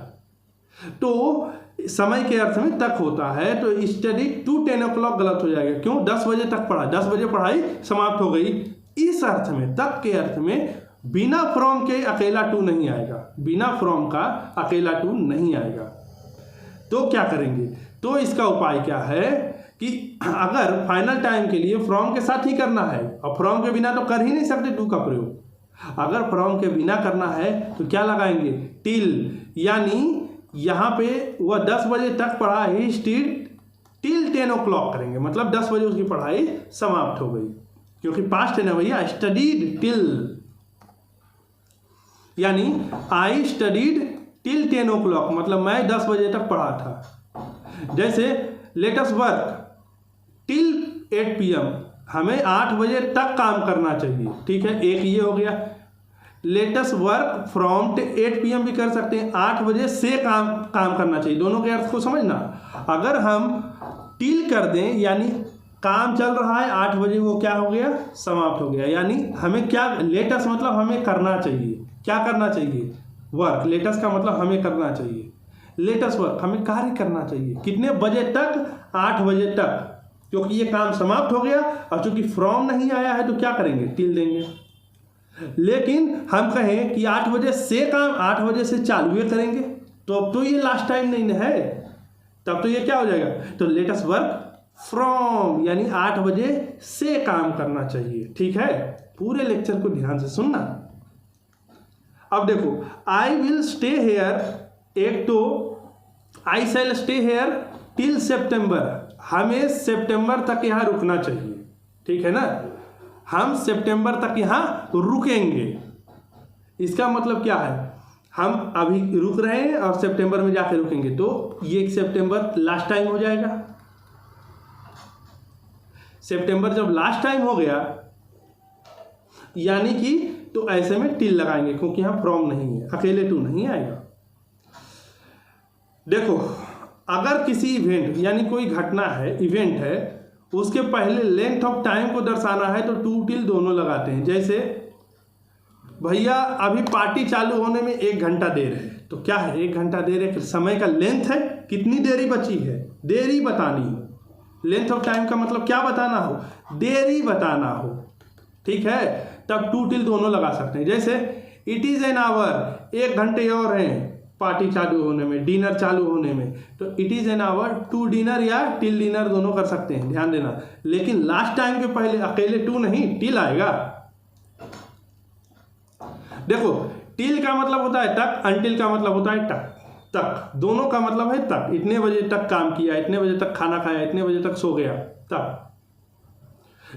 तो समय के अर्थ में तक होता है। तो स्टडी टू 10 o'clock गलत हो जाएगा। क्यों, 10 बजे तक पढ़ा, 10 बजे पढ़ाई समाप्त हो गई। इस अर्थ में, तक के अर्थ में बिना फ्रॉम के अकेला टू नहीं आएगा, बिना फ्रॉम का अकेला टू नहीं आएगा। तो क्या करेंगे, तो इसका उपाय क्या है कि अगर फाइनल टाइम के लिए फ्रॉम के साथ ही करना है, और फ्रॉम के बिना तो कर ही नहीं सकते टू का प्रयोग, अगर फ्रॉम के बिना करना है तो क्या लगाएंगे, टिल, यानी यहाँ पे वह 10 बजे तक पढ़ा है, टिल 10 o'clock करेंगे, मतलब 10 बजे उसकी पढ़ाई समाप्त हो गई, क्योंकि पास्ट है ना भैया, स्टडीड टिल, यानी आई स्टडीड टिल 10 o'clock मतलब मैं 10 बजे तक पढ़ा था। जैसे let us work till 8 PM, हमें 8 बजे तक काम करना चाहिए। ठीक है, एक ये हो गया। Let us work from 8 PM भी कर सकते हैं, 8 बजे से काम करना चाहिए। दोनों के अर्थ को समझना, अगर हम टिल कर दें यानी काम चल रहा है, 8 बजे वो क्या हो गया, समाप्त हो गया, यानी हमें क्या, लेटस मतलब हमें करना चाहिए, क्या करना चाहिए, वर्क। लेटस का मतलब हमें करना चाहिए, लेटस वर्क हमें कार्य करना चाहिए। कितने बजे तक, 8 बजे तक, क्योंकि ये काम समाप्त हो गया, और चूंकि फ्रॉम नहीं आया है तो क्या करेंगे, टिल देंगे। लेकिन हम कहें कि 8 बजे से काम, 8 बजे से चालू करेंगे, तो अब तो ये लास्ट टाइम नहीं है, तब तो ये क्या हो जाएगा, तो लेटस वर्क फ्रॉम यानी 8 बजे से काम करना चाहिए। ठीक है, पूरे लेक्चर को ध्यान से सुनना। अब देखो, आई विल स्टे हेयर, एक तो आई शैल स्टे हेयर टिल सितंबर, हमें सितंबर तक यहाँ रुकना चाहिए। ठीक है ना, हम सितंबर तक यहाँ रुकेंगे। इसका मतलब क्या है, हम अभी रुक रहे हैं और सितंबर में जाकर रुकेंगे, तो ये सितंबर लास्ट टाइम हो जाएगा। सितंबर जब लास्ट टाइम हो गया, यानी कि तो ऐसे में टिल लगाएंगे, क्योंकि यहाँ फ्रॉम नहीं है, अकेले टू नहीं आएगा। देखो, अगर किसी इवेंट यानी कोई घटना है, इवेंट है, उसके पहले लेंथ ऑफ टाइम को दर्शाना है तो टू टिल दोनों लगाते हैं। जैसे भैया अभी पार्टी चालू होने में 1 घंटा देर है, तो क्या है, 1 घंटा देर है, समय का लेंथ है, कितनी देरी बची है, देरी बतानी हो। लेंथ ऑफ टाइम का मतलब क्या बताना हो, देरी बताना हो। ठीक है, तब टू टिल दोनों लगा सकते हैं। जैसे इट इज़ एन आवर, 1 घंटे और हैं पार्टी चालू होने में, डिनर चालू होने में, तो it is an hour to dinner या टिल डिनर दोनों कर सकते हैं, ध्यान देना। लेकिन लास्ट टाइम के पहले अकेले टू नहीं, टिल आएगा। देखो, टिल का मतलब होता है तक, अनटिल का मतलब होता है तक, दोनों का मतलब है तक। इतने बजे तक काम किया, इतने बजे तक खाना खाया, इतने बजे तक सो गया, तक।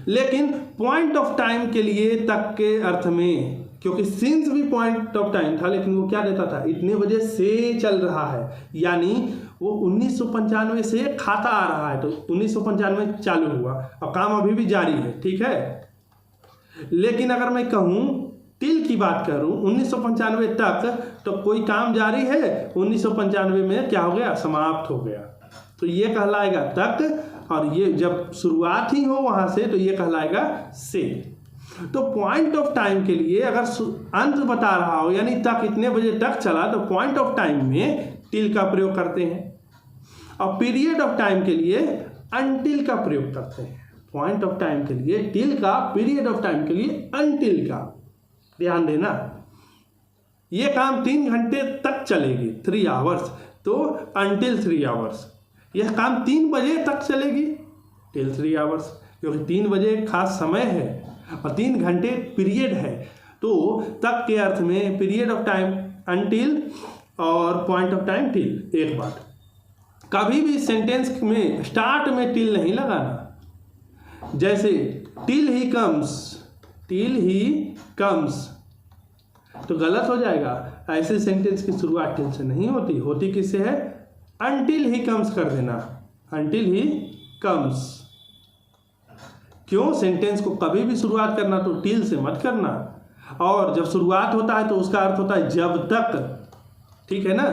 लेकिन पॉइंट ऑफ टाइम के लिए तक के अर्थ में, क्योंकि सिंस भी पॉइंट ऑफ टाइम था, लेकिन वो क्या देता था, इतने बजे से चल रहा है, यानी वो 1995 से खाता आ रहा है, तो 1995 चालू हुआ और काम अभी भी जारी है। ठीक है, लेकिन अगर मैं कहूँ टिल की बात करूं 1995 तक, तो कोई काम जारी है, 1995 में क्या हो गया, समाप्त हो गया, तो ये कहलाएगा तक। और ये जब शुरुआत ही हो वहां से, तो ये कहलाएगा से। तो पॉइंट ऑफ टाइम के लिए अगर अंत बता रहा हो, यानी तक इतने बजे तक चला, तो पॉइंट ऑफ टाइम में टिल का प्रयोग करते हैं, और पीरियड ऑफ टाइम के लिए अनटिल का प्रयोग करते हैं। पॉइंट ऑफ टाइम के लिए, टिल का पीरियड ऑफ टाइम के लिए अनटिल का। ध्यान देना, ये काम 3 घंटे तक चलेगी, 3 आवर्स, तो अनटिल 3 आवर्स। यह काम 3 बजे तक चलेगी, टिल 3 आवर्स, क्योंकि 3 बजे खास समय है और 3 घंटे पीरियड है। तो तक के अर्थ में पीरियड ऑफ टाइम अनटिल और पॉइंट ऑफ टाइम टिल। एक बात, कभी भी सेंटेंस में स्टार्ट में टिल नहीं लगाना। जैसे till he comes, till he comes तो गलत हो जाएगा। ऐसे सेंटेंस की शुरुआत टिल से नहीं होती, होती किससे है? अनटिल ही कम्स कर देना, अनटिल ही कम्स। क्यों? सेंटेंस को कभी भी शुरुआत करना तो टिल से मत करना, और जब शुरुआत होता है तो उसका अर्थ होता है जब तक। ठीक है ना?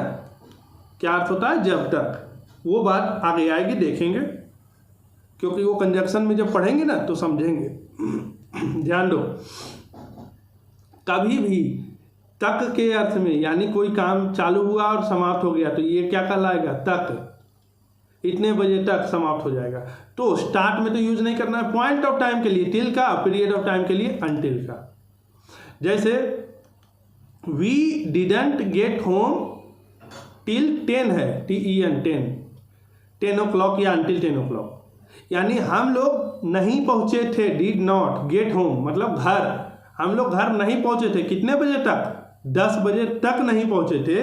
क्या अर्थ होता है? जब तक। वो बात आगे आएगी, देखेंगे, क्योंकि वो कंजक्शन में जब पढ़ेंगे ना तो समझेंगे। ध्यान दो, कभी भी तक के अर्थ में, यानी कोई काम चालू हुआ और समाप्त हो गया तो ये क्या कहलाएगा? तक। इतने बजे तक समाप्त हो जाएगा। तो स्टार्ट में तो यूज नहीं करना है। पॉइंट ऑफ टाइम के लिए टिल का, पीरियड ऑफ टाइम के लिए अनटिल का। जैसे we didn't get home till 10 है, TEN 10 o'clock या अनटिल 10 o'clock, यानी हम लोग नहीं पहुंचे थे। डिड नॉट गेट होम मतलब घर, हम लोग घर नहीं पहुंचे थे। कितने बजे तक? 10 बजे तक नहीं पहुंचे थे,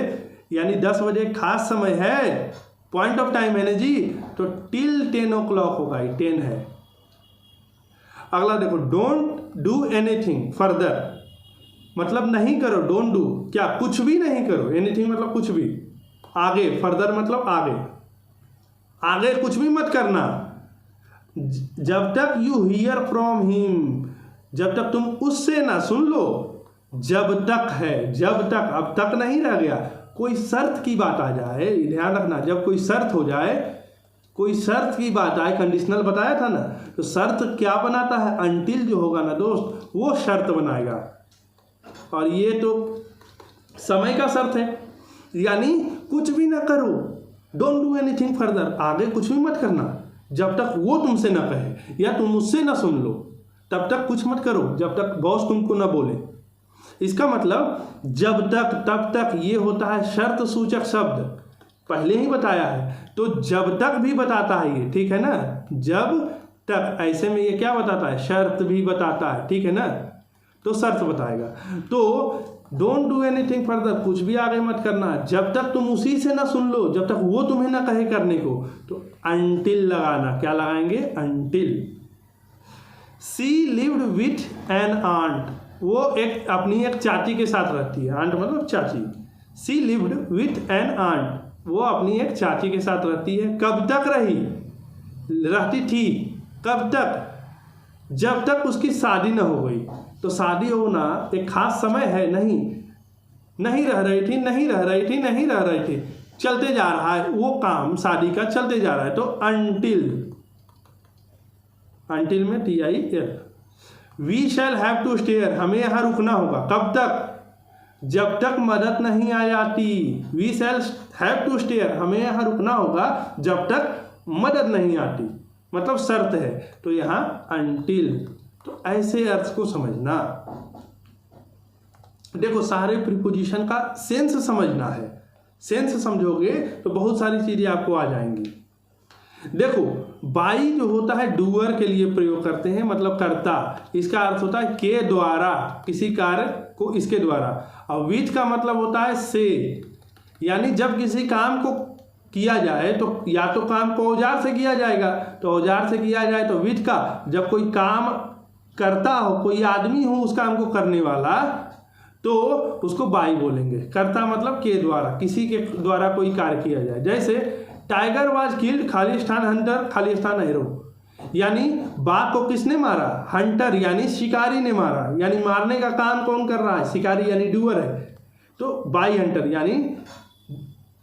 यानी 10 बजे खास समय है, पॉइंट ऑफ टाइम है ना जी, तो टिल 10 o'clock होगा, 10 है। अगला देखो, डोंट डू एनीथिंग फर्दर मतलब नहीं करो, डोंट डू क्या? कुछ भी नहीं करो। एनीथिंग मतलब कुछ भी, आगे, फर्दर मतलब आगे, आगे कुछ भी मत करना। जब तक यू हियर फ्रॉम हिम, जब तक तुम उससे ना सुन लो, जब तक है, जब तक, अब तक नहीं रह गया। कोई शर्त की बात आ जाए, ध्यान रखना, जब कोई शर्त हो जाए, कोई शर्त की बात आए, कंडीशनल बताया था ना, तो शर्त क्या बनाता है? अनटिल जो होगा ना दोस्त, वो शर्त बनाएगा। और ये तो समय का शर्त है, यानी कुछ भी ना करो, डोंट डू एनीथिंग फर्दर, आगे कुछ भी मत करना जब तक वो तुमसे ना कहे या तुम उससे ना सुन लो, तब तक कुछ मत करो, जब तक बॉस तुमको ना बोले। इसका मतलब जब तक, तब तक, ये होता है शर्त सूचक शब्द, पहले ही बताया है। तो जब तक भी बताता है ये, ठीक है ना? जब तक, ऐसे में ये क्या बताता है? शर्त भी बताता है, ठीक है ना? तो शर्त बताएगा। तो डोंट डू एनीथिंग फर्दर, कुछ भी आगे मत करना जब तक तुम उसी से ना सुन लो, जब तक वो तुम्हें ना कहे करने को। तो अनटिल लगाना, क्या लगाएंगे? Until. She lived with an aunt, वो एक अपनी एक चाची के साथ रहती है। आंट मतलब चाची। सी लिव्ड विथ एन आंट, वो अपनी एक चाची के साथ रहती है। कब तक रही? रहती थी। कब तक? जब तक उसकी शादी न हो गई। तो शादी होना एक खास समय है नहीं, नहीं रह रही थी, नहीं रह रही थी, नहीं रह रही थी, चलते जा रहा है वो काम, शादी का चलते जा रहा है। तो अनटिल, अनटिल में TIL। We shall have to stay, हमें यहाँ रुकना होगा। कब तक? जब तक मदद नहीं आ जाती। We shall have to stay, हमें यहाँ रुकना होगा जब तक मदद नहीं आती, मतलब शर्त है। तो यहाँ अनटिल। तो ऐसे अर्थ को समझना। देखो, सारे प्रीपोजिशन का सेंस समझना है। सेंस समझोगे तो बहुत सारी चीजें आपको आ जाएंगी। देखो, बाई जो होता है डूअर के लिए प्रयोग करते हैं, मतलब कर्ता। इसका अर्थ होता है के द्वारा, किसी कार्य को इसके द्वारा। और विथ का मतलब होता है से, यानी जब किसी काम को किया जाए तो या तो काम को औजार से किया जाएगा, तो औजार से किया जाए तो विथ का। जब कोई काम करता हो, कोई आदमी हो उस काम को करने वाला, तो उसको बाई बोलेंगे। कर्ता मतलब के द्वारा, किसी के द्वारा कोई कार्य किया जाए। जैसे tiger was killed, Khalistan Hunter, Khalistan arrow, यानी बाघ को किसने मारा? हंटर यानी शिकारी ने मारा। यानी मारने का काम कौन कर रहा है? शिकारी, यानी डूअर है। तो बाई हंटर यानी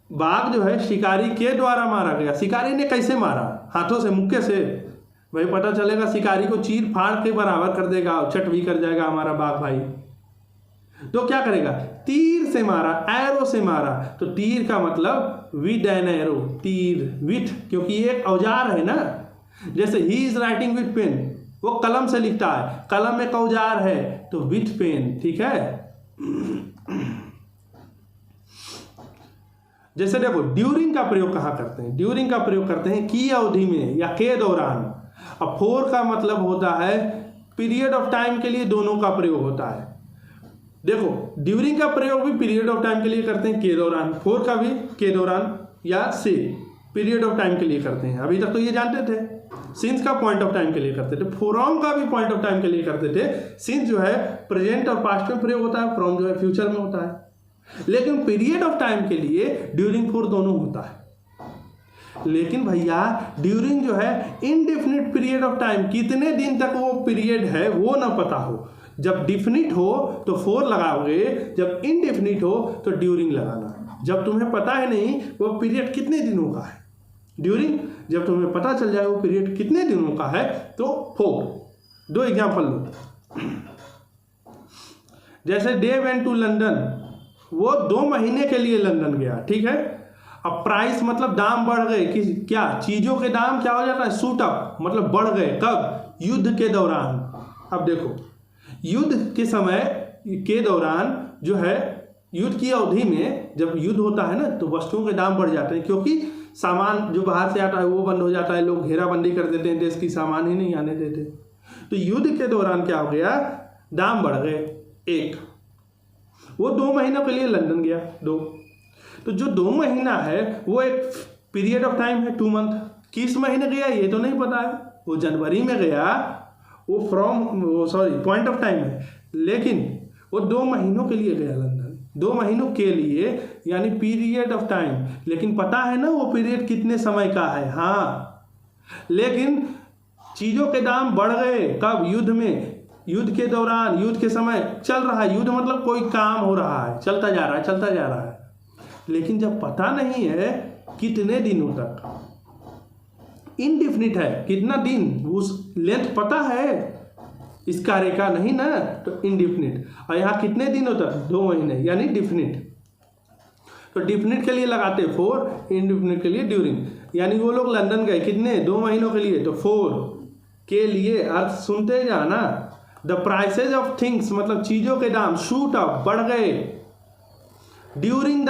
बाघ जो है शिकारी के द्वारा मारा गया। शिकारी ने कैसे मारा? हाथों से, मुक्के से। भाई पता चलेगा शिकारी को चीर फाड़ के बराबर कर देगा, चट भी कर जाएगा हमारा बाघ भाई। तो क्या करेगा? तीर से मारा, एरो से मारा। तो तीर का मतलब विद एन एरो, तीर, विथ, क्योंकि ये एक औजार है ना। जैसे he is writing with pen, वो कलम से लिखता है, कलम एक औजार है तो विथ पेन, ठीक है। जैसे देखो ड्यूरिंग का प्रयोग कहाँ करते हैं, ड्यूरिंग का प्रयोग करते हैं की अवधि में या के दौरान। अब फोर का मतलब होता है पीरियड ऑफ टाइम के लिए, दोनों का प्रयोग होता है। देखो ड्यूरिंग का प्रयोग भी पीरियड ऑफ टाइम के लिए करते हैं के दौरान, फोर का भी के दौरान या से पीरियड ऑफ टाइम के लिए करते हैं। अभी तक तो ये जानते थे। सिंस का पॉइंट ऑफ टाइम के लिए करते थे, फ्रॉम का भी पॉइंट ऑफ टाइम के लिए करते थे। सिंस जो है प्रेजेंट और पास्ट में प्रयोग होता है, फ्रॉम जो है फ्यूचर में होता है। लेकिन पीरियड ऑफ टाइम के लिए ड्यूरिंग फोर दोनों होता है। लेकिन भैया ड्यूरिंग जो है इनडेफिनिट पीरियड ऑफ टाइम, कितने दिन तक वो पीरियड है वो ना पता हो। जब डिफिनिट हो तो फोर लगाओगे, जब इनडेफिनिट हो तो ड्यूरिंग लगाना। जब तुम्हें पता है नहीं वो पीरियड कितने दिनों का है ड्यूरिंग, जब तुम्हें पता चल जाए वो पीरियड कितने दिनों का है तो फोर। दो एग्जाम्पल लो। जैसे डे वेंट टू लंदन, वो 2 महीने के लिए लंदन गया, ठीक है। अब प्राइस मतलब दाम बढ़ गए कि क्या, चीज़ों के दाम क्या हो जाता है, शूट अप, मतलब बढ़ गए। कब, युद्ध के दौरान। अब देखो युद्ध के समय के दौरान जो है, युद्ध की अवधि में जब युद्ध होता है ना तो वस्तुओं के दाम बढ़ जाते हैं, क्योंकि सामान जो बाहर से आता है वो बंद हो जाता है, लोग घेराबंदी कर देते हैं, देश की सामान ही नहीं आने देते। तो युद्ध के दौरान क्या हो गया, दाम बढ़ गए। एक, वो 2 महीनों के लिए लंदन गया। 2, तो जो 2 महीना है वो एक पीरियड ऑफ टाइम है, 2 मंथ। किस महीने गया ये तो नहीं पता है, वो जनवरी में गया, वो पॉइंट ऑफ टाइम है, लेकिन वो 2 महीनों के लिए गया लंदन, 2 महीनों के लिए, यानी पीरियड ऑफ टाइम। लेकिन पता है ना वो पीरियड कितने समय का है, हाँ। लेकिन चीज़ों के दाम बढ़ गए, कब, युद्ध में, युद्ध के दौरान, युद्ध के समय चल रहा है। युद्ध मतलब कोई काम हो रहा है, चलता जा रहा है, चलता जा रहा है। लेकिन जब पता नहीं है कितने दिनों तक, इनडिफिनिट है, कितना दिन, उस लेंथ पता है इस कार्य का नहीं ना, तो इनडिफिनिट। और यहाँ कितने दिनों तक, 2 महीने, यानी डिफिनिट। तो डिफिनिट के लिए लगाते 4, इनडिफिनिट के लिए ड्यूरिंग। यानी वो लोग लंदन गए कितने, 2 महीनों के लिए, तो 4 के लिए अर्थ सुनते जाना। द प्राइसेज ऑफ थिंग्स मतलब चीज़ों के दाम शूट अप, बढ़ गए। ड्यूरिंग द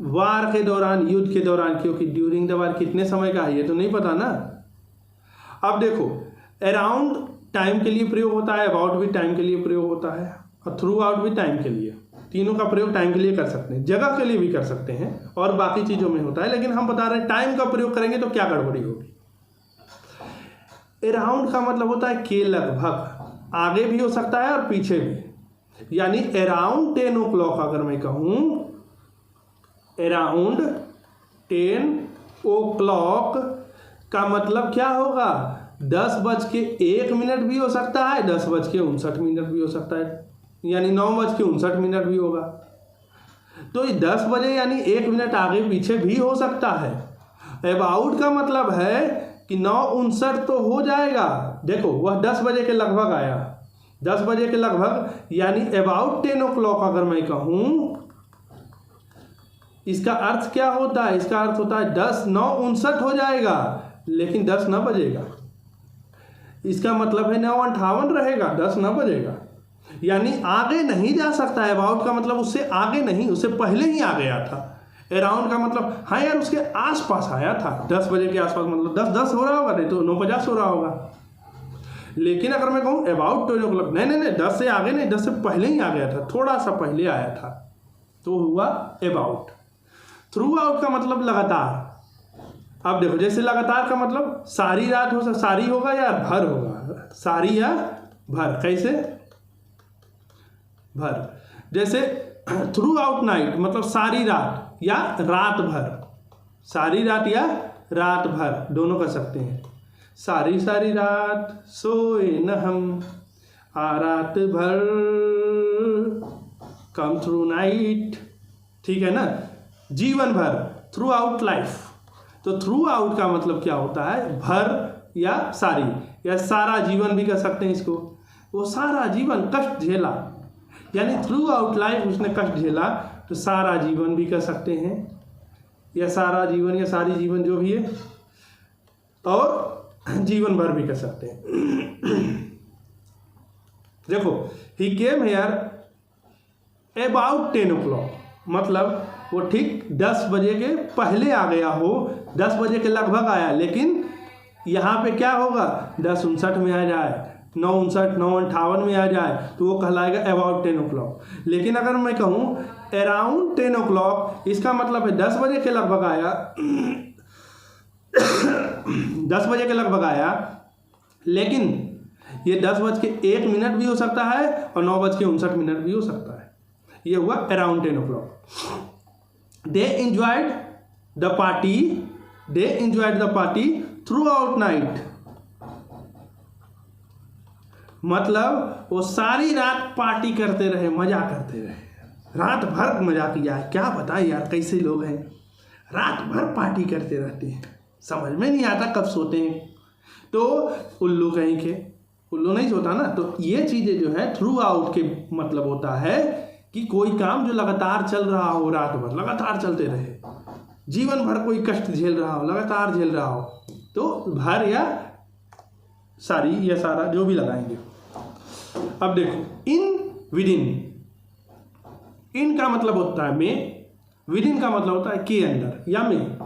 वार के दौरान, युद्ध के दौरान, क्योंकि ड्यूरिंग द वार कितने समय का है ये तो नहीं पता ना। अब देखो अराउंड टाइम के लिए प्रयोग होता है, अबाउट भी टाइम के लिए प्रयोग होता है, और थ्रू आउट भी टाइम के लिए। तीनों का प्रयोग टाइम के लिए कर सकते हैं, जगह के लिए भी कर सकते हैं, और बाकी चीज़ों में होता है। लेकिन हम बता रहे हैं टाइम का प्रयोग करेंगे तो क्या गड़बड़ी होगी। अराउंड का मतलब होता है के लगभग, आगे भी हो सकता है और पीछे भी। यानी अराउंड 10 o'clock अगर मैं कहूँ, अराउंड 10 o'clock का मतलब क्या होगा, 10:01 भी हो सकता है, 10:59 भी हो सकता है, यानी 9:59 भी होगा। तो 10 बजे यानी 1 मिनट आगे पीछे भी हो सकता है। अबाउट का मतलब है कि 9:59 तो हो जाएगा। देखो वह 10 बजे के लगभग आया, 10 बजे के लगभग, यानी अबाउट 10 o'clock अगर मैं कहूँ, इसका अर्थ क्या होता है, इसका अर्थ होता है 9:59 हो जाएगा, लेकिन 10 न बजेगा। इसका मतलब है 9:58 रहेगा, 10 न बजेगा। यानी आगे नहीं जा सकता है। अबाउट का मतलब उससे आगे नहीं, उससे पहले ही आ गया था। अराउंड का मतलब हाँ यार उसके आसपास आया था, 10 बजे के आसपास, मतलब 10:10 हो रहा होगा, नहीं तो 9:50 हो रहा होगा। लेकिन अगर मैं कहूँ अबाउट 10 o'clock, नहीं 10 से आगे नहीं, 10 से पहले ही आ गया था, थोड़ा सा पहले आया था, तो हुआ अबाउट। थ्रू आउट का मतलब लगातार। अब देखो जैसे लगातार का मतलब सारी रात हो, सारी होगा या भर होगा, सारी या भर, कैसे, भर। जैसे थ्रू आउट नाइट मतलब सारी रात या रात भर, सारी रात या रात भर दोनों कर सकते हैं। सारी सारी रात सोए न हम, आ रात भर, कम थ्रू नाइट, ठीक है ना, जीवन भर, थ्रू आउट लाइफ। तो थ्रू आउट का मतलब क्या होता है, भर या सारी, या सारा जीवन भी कर सकते हैं इसको। वो सारा जीवन कष्ट झेला, यानी थ्रू आउट लाइफ उसने कष्ट झेला, तो सारा जीवन भी कर सकते हैं, या सारा जीवन या सारी जीवन जो भी है। और जीवन भर भी कर सकते हैं। देखो, ही केम हेयर अबाउट 10 o'clock, मतलब वो ठीक 10 बजे के पहले आ गया हो, 10 बजे के लगभग आया, लेकिन यहाँ पे क्या होगा, 10:59 में आ जाए, 9:59, 9:58 में आ जाए तो वो कहलाएगा अबाउट 10 o'clock। लेकिन अगर मैं कहूँ अराउंड 10 o'clock, इसका मतलब है 10 बजे के लगभग आया, 10 बजे के लगभग आया, लेकिन ये 10:01 भी हो सकता है और 9:59 भी हो सकता है। ये हुआ around 10 o'clock। They enjoyed the party through out night, मतलब वो सारी रात पार्टी करते रहे, मजा करते रहे, रात भर मजा किया। क्या पता यार कैसे लोग हैं, रात भर पार्टी करते रहते हैं, समझ में नहीं आता कब सोते हैं। तो उल्लू कहीं के, उल्लू नहीं सोता ना। तो ये चीज़ें जो है थ्रू आउट के मतलब होता है कि कोई काम जो लगातार चल रहा हो, रात भर लगातार चलते रहे, जीवन भर कोई कष्ट झेल रहा हो, लगातार झेल रहा हो, तो भर या सारी या सारा जो भी लगाएंगे। अब देखो, इन का मतलब होता है में, विदिन का मतलब होता है के अंदर या में।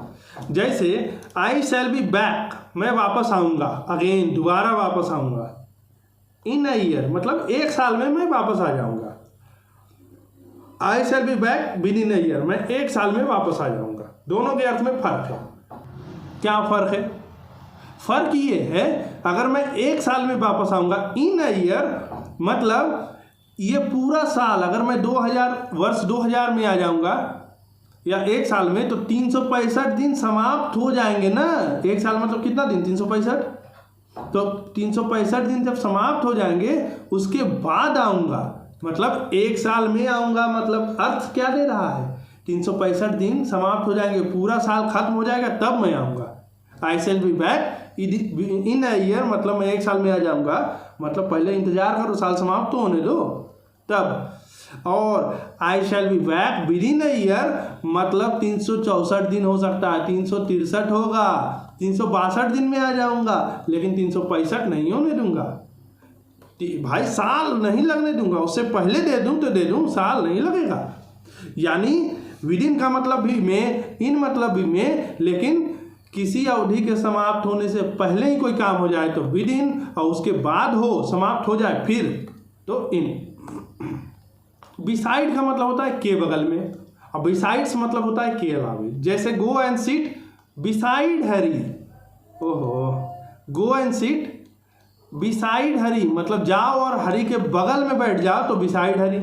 जैसे आई शैल बी बैक, मैं वापस आऊंगा, अगेन दोबारा वापस आऊंगा। इन अ ईयर मतलब 1 साल में मैं वापस आ जाऊंगा। I shall be back within a year, मैं 1 साल में वापस आ जाऊंगा। दोनों के अर्थ में फर्क है। क्या फर्क है? फर्क ये है, अगर मैं 1 साल में वापस आऊंगा, इन अ ईयर मतलब ये पूरा साल, अगर मैं वर्ष 2000 में आ जाऊंगा या 1 साल में, तो 365 दिन समाप्त हो जाएंगे ना। 1 साल मतलब कितना दिन, 365। तो 365 दिन जब समाप्त हो जाएंगे उसके बाद आऊंगा, मतलब 1 साल में आऊंगा। मतलब अर्थ क्या दे रहा है, 365 दिन समाप्त हो जाएंगे, पूरा साल खत्म हो जाएगा, तब मैं आऊंगा। I shall be back in a year मतलब मैं 1 साल में आ जाऊंगा, मतलब पहले इंतजार करो, साल समाप्त तो होने दो तब। और I shall be back within a year मतलब 364 दिन हो सकता है, 363 होगा, 362 दिन में आ जाऊंगा, लेकिन 365 नहीं होने दूंगा भाई, साल नहीं लगने दूंगा। उससे पहले दे दूं तो दे दूं, साल नहीं लगेगा। यानी विद इन का मतलब भी में, इन मतलब भी में, लेकिन किसी अवधि के समाप्त होने से पहले ही कोई काम हो जाए तो विद इन, और उसके बाद हो समाप्त हो जाए फिर तो इन। बिसाइड का मतलब होता है के बगल में, और बिसाइड्स मतलब होता है के अलावे। जैसे गो एंड सिट बिसाइड हरी, ओहो, गो एंड सिट बिसाइड हरी मतलब जाओ और हरी के बगल में बैठ जाओ तो बिसाइड हरी।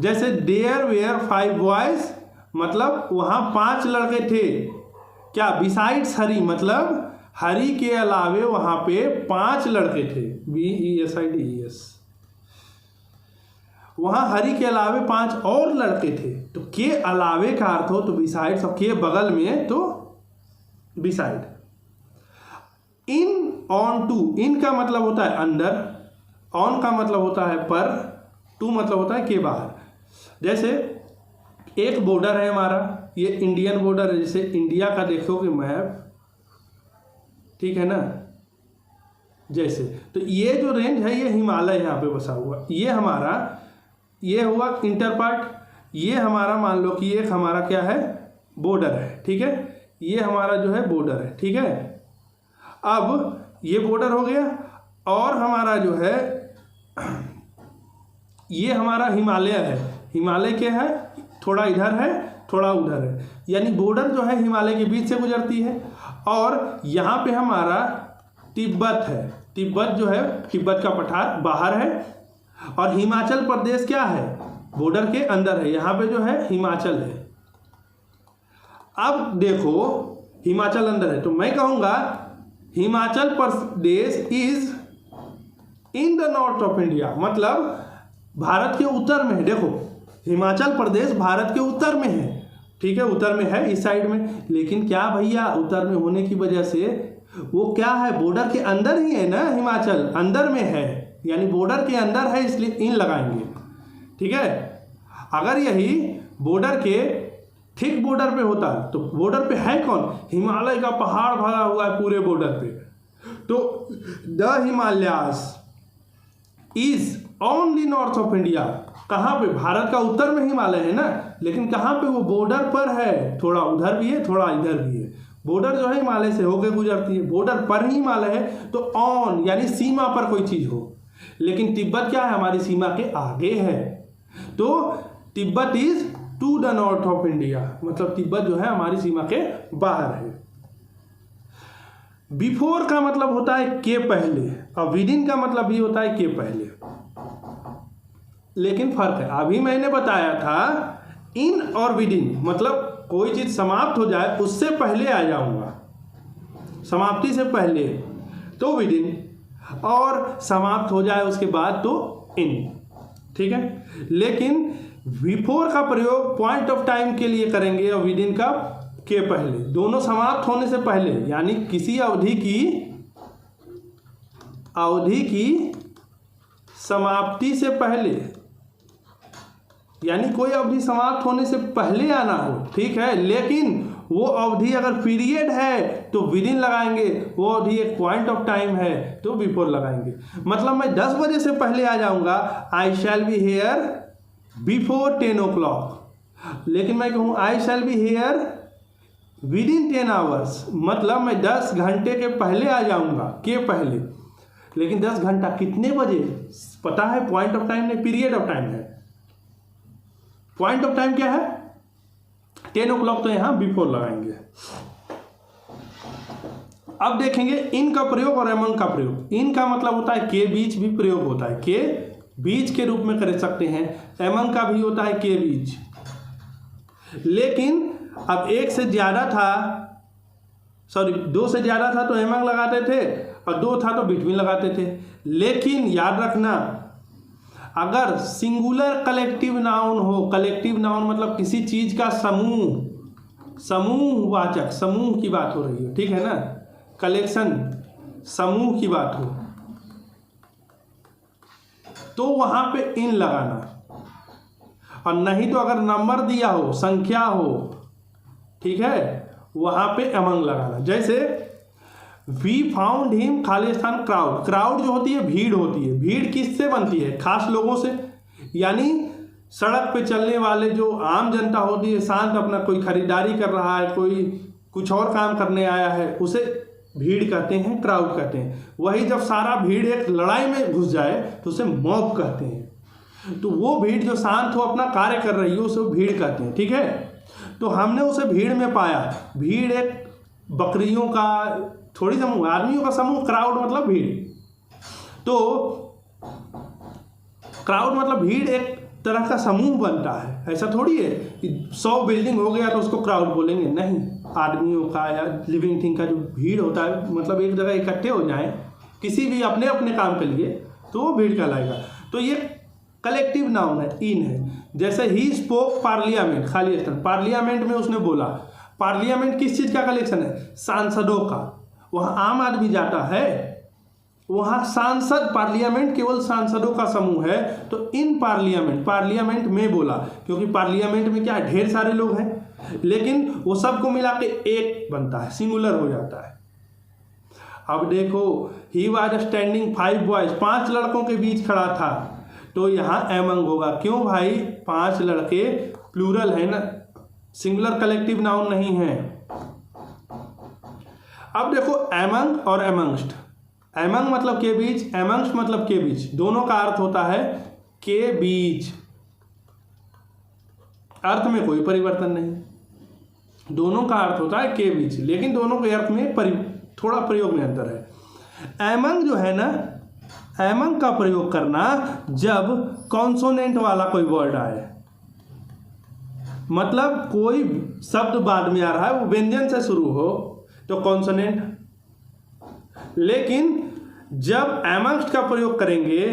जैसे देयर वेयर 5 बॉयज मतलब वहाँ 5 लड़के थे। क्या, बिसाइड्स हरी मतलब हरी के अलावे वहाँ पे 5 लड़के थे, BESIDES। वहाँ हरी के अलावे 5 और लड़के थे, तो के अलावे का अर्थ हो तो बिसाइड्स, और के बगल में तो बिसाइड। इन ऑन टू, इन का मतलब होता है अंदर, ऑन का मतलब होता है पर, टू मतलब होता है के बाहर। जैसे एक बॉर्डर है हमारा, ये इंडियन बॉर्डर है, जैसे इंडिया का देखोगे मैप, ठीक है ना, जैसे तो ये जो रेंज है ये हिमालय यहाँ पे बसा हुआ, ये हमारा, ये हुआ इंटर पार्ट, ये हमारा मान लो कि एक हमारा क्या है, बॉर्डर है, ठीक है, ये हमारा जो है बॉर्डर है, ठीक है। अब ये बॉर्डर हो गया, और हमारा जो है ये हमारा हिमालय है, हिमालय के है, थोड़ा इधर है थोड़ा उधर है, यानी बॉर्डर जो है हिमालय के बीच से गुजरती है। और यहाँ पे हमारा तिब्बत है, तिब्बत जो है, तिब्बत का पठार बाहर है, और हिमाचल प्रदेश क्या है, बॉर्डर के अंदर है, यहाँ पे जो है हिमाचल है। अब देखो हिमाचल अंदर है, तो मैं कहूँगा Himachal Pradesh is in the north of India, मतलब भारत के उत्तर में है। देखो हिमाचल प्रदेश भारत के उत्तर में है, ठीक है, उत्तर में है इस साइड में, लेकिन क्या भैया उत्तर में होने की वजह से वो क्या है, बॉर्डर के अंदर ही है ना, हिमाचल अंदर में है, यानी बॉर्डर के अंदर है, इसलिए इन लगाएंगे, ठीक है। अगर यही बॉर्डर के ठीक बॉर्डर पे होता है। तो बॉर्डर पे है कौन? हिमालय का पहाड़ भरा हुआ है पूरे बॉर्डर पे। तो the Himalayas is only north of India. कहाँ पे? भारत का उत्तर में हिमालय है ना, लेकिन कहाँ पे? वो बॉर्डर पर है, थोड़ा उधर भी है थोड़ा इधर भी है। बॉर्डर जो है हिमालय से होकर गुजरती है, बॉर्डर पर ही हिमालय है। तो ऑन यानी सीमा पर कोई चीज हो, लेकिन तिब्बत क्या है? हमारी सीमा के आगे है। तो Tibet is to the north of India, मतलब तिब्बत जो है हमारी सीमा के बाहर है। बिफोर का मतलब होता है के पहले, और विद इन का मतलब भी होता है के पहले, लेकिन फर्क है। अभी मैंने बताया था इन और विद इन, मतलब कोई चीज समाप्त हो जाए उससे पहले आ जाऊंगा, समाप्ति से पहले तो विद इन, और समाप्त हो जाए उसके बाद तो इन, ठीक है। लेकिन बिफोर का प्रयोग पॉइंट ऑफ टाइम के लिए करेंगे और विद इन का के पहले, दोनों समाप्त होने से पहले, यानी किसी अवधि की समाप्ति से पहले, यानी कोई अवधि समाप्त होने से पहले आना हो, ठीक है। लेकिन वो अवधि अगर पीरियड है तो विद इन लगाएंगे, वो अवधि एक पॉइंट ऑफ टाइम है तो बिफोर लगाएंगे। मतलब मैं 10 बजे से पहले आ जाऊंगा, I shall be here before 10 o'clock। लेकिन मैं कहूँ I shall be here within 10 hours, मतलब मैं 10 घंटे के पहले आ जाऊंगा, के पहले। लेकिन 10 घंटा कितने बजे पता है? पॉइंट ऑफ टाइम नहीं, पीरियड ऑफ टाइम है। पॉइंट ऑफ टाइम क्या है? 10 o'clock, तो यहां बिफोर लगाएंगे। अब देखेंगे इन का प्रयोग और एमंग का प्रयोग। इन का मतलब होता है के बीच भी प्रयोग होता है, के बीच के रूप में कर सकते हैं। एमंग का भी होता है के बीच। लेकिन अब एक से ज्यादा था, सॉरी 2 से ज्यादा था तो एमंग लगाते थे, और 2 था तो बिटवीन लगाते थे। लेकिन याद रखना, अगर सिंगुलर कलेक्टिव नाउन हो, कलेक्टिव नाउन मतलब किसी चीज का समूह, समूहवाचक, समूह की बात हो रही है, ठीक है ना, कलेक्शन, समूह की बात हो, तो वहां पे इन लगाना। और नहीं तो अगर नंबर दिया हो, संख्या हो, ठीक है, वहां पे अमंग लगाना। जैसे we found him Khalistan crowd. Crowd जो होती है भीड़ होती है। भीड़ किससे बनती है? खास लोगों से, यानी सड़क पे चलने वाले जो आम जनता होती है, शांत अपना कोई खरीदारी कर रहा है, कोई कुछ और काम करने आया है, उसे भीड़ कहते हैं, क्राउड कहते हैं। वही जब सारा भीड़ एक लड़ाई में घुस जाए तो उसे मॉब कहते हैं। तो वो भीड़ जो शांत हो अपना कार्य कर रही है उसे भीड़ कहते हैं, ठीक है। तो हमने उसे भीड़ में पाया। भीड़ एक बकरियों का थोड़ी समूह, आदमियों का समूह, क्राउड मतलब भीड़। तो क्राउड मतलब भीड़ एक तरह का समूह बनता है। ऐसा थोड़ी है कि 100 बिल्डिंग हो गया तो उसको क्राउड बोलेंगे, नहीं। आदमियों का या लिविंग थिंग का जो भीड़ होता है, मतलब एक जगह इकट्ठे हो जाएं किसी भी अपने अपने काम के लिए, तो वो भीड़ कहलाएगा। तो ये कलेक्टिव नाउन है, इन है। जैसे he spoke parliament, Khalistan, parliament में उसने बोला। पार्लियामेंट किस चीज का कलेक्शन है? सांसदों का। वहां आम आदमी जाता है, वहां सांसद, पार्लियामेंट केवल सांसदों का समूह है। तो इन पार्लियामेंट, पार्लियामेंट में बोला, क्योंकि पार्लियामेंट में क्या है, ढेर सारे लोग हैं, लेकिन वो सबको मिला के एक बनता है, सिंगुलर हो जाता है। अब देखो, ही वाज स्टैंडिंग 5 बॉयज, 5 लड़कों के बीच खड़ा था, तो यहाँ एमंग होगा। क्यों भाई? 5 लड़के, प्लूरल है ना, सिंगुलर कलेक्टिव नाउन नहीं है। अब देखो एमंग और एमंगस्ट। एमंग मतलब के बीच, एमंगस्ट मतलब के बीच, दोनों का अर्थ होता है के बीच। अर्थ में कोई परिवर्तन नहीं, दोनों का अर्थ होता है के बीच, लेकिन दोनों के अर्थ में थोड़ा प्रयोग में अंतर है। एमंग जो है ना, एमंग का प्रयोग करना जब कॉन्सोनेंट वाला कोई वर्ड आए, मतलब कोई शब्द बाद में आ रहा है, वो व्यंजन से शुरू हो तो कॉन्सोनेंट। लेकिन जब एमंगस्ट का प्रयोग करेंगे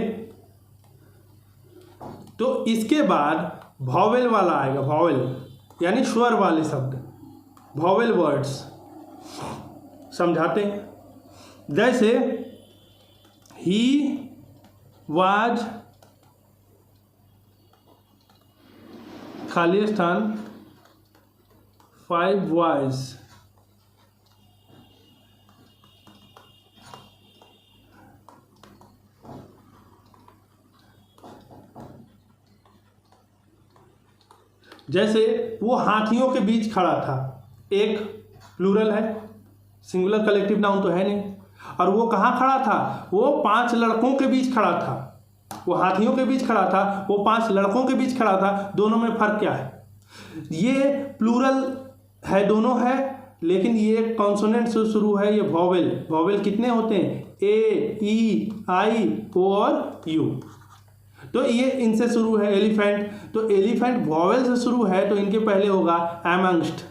तो इसके बाद वॉवेल वाला आएगा, वॉवेल यानी स्वर वाले शब्द, वॉवेल वर्ड्स। समझाते हैं, जैसे ही वाज खालिस्तान 5 बॉयज। जैसे वो हाथियों के बीच खड़ा था, एक प्लूरल है, सिंगुलर कलेक्टिव नाउन तो है नहीं। और वो कहाँ खड़ा था? वो 5 लड़कों के बीच खड़ा था। वो हाथियों के बीच खड़ा था, वो 5 लड़कों के बीच खड़ा था। दोनों में फर्क क्या है? ये प्लूरल है, दोनों है, लेकिन ये कॉन्सोनेंट से शुरू है। ये वॉवेल, वॉवेल कितने होते हैं? ए, ई, आई, ओ और यू। तो ये इनसे शुरू है। एलिफेंट, तो एलिफेंट वॉवेल से शुरू है, तो इनके पहले होगा एमंगस्ट,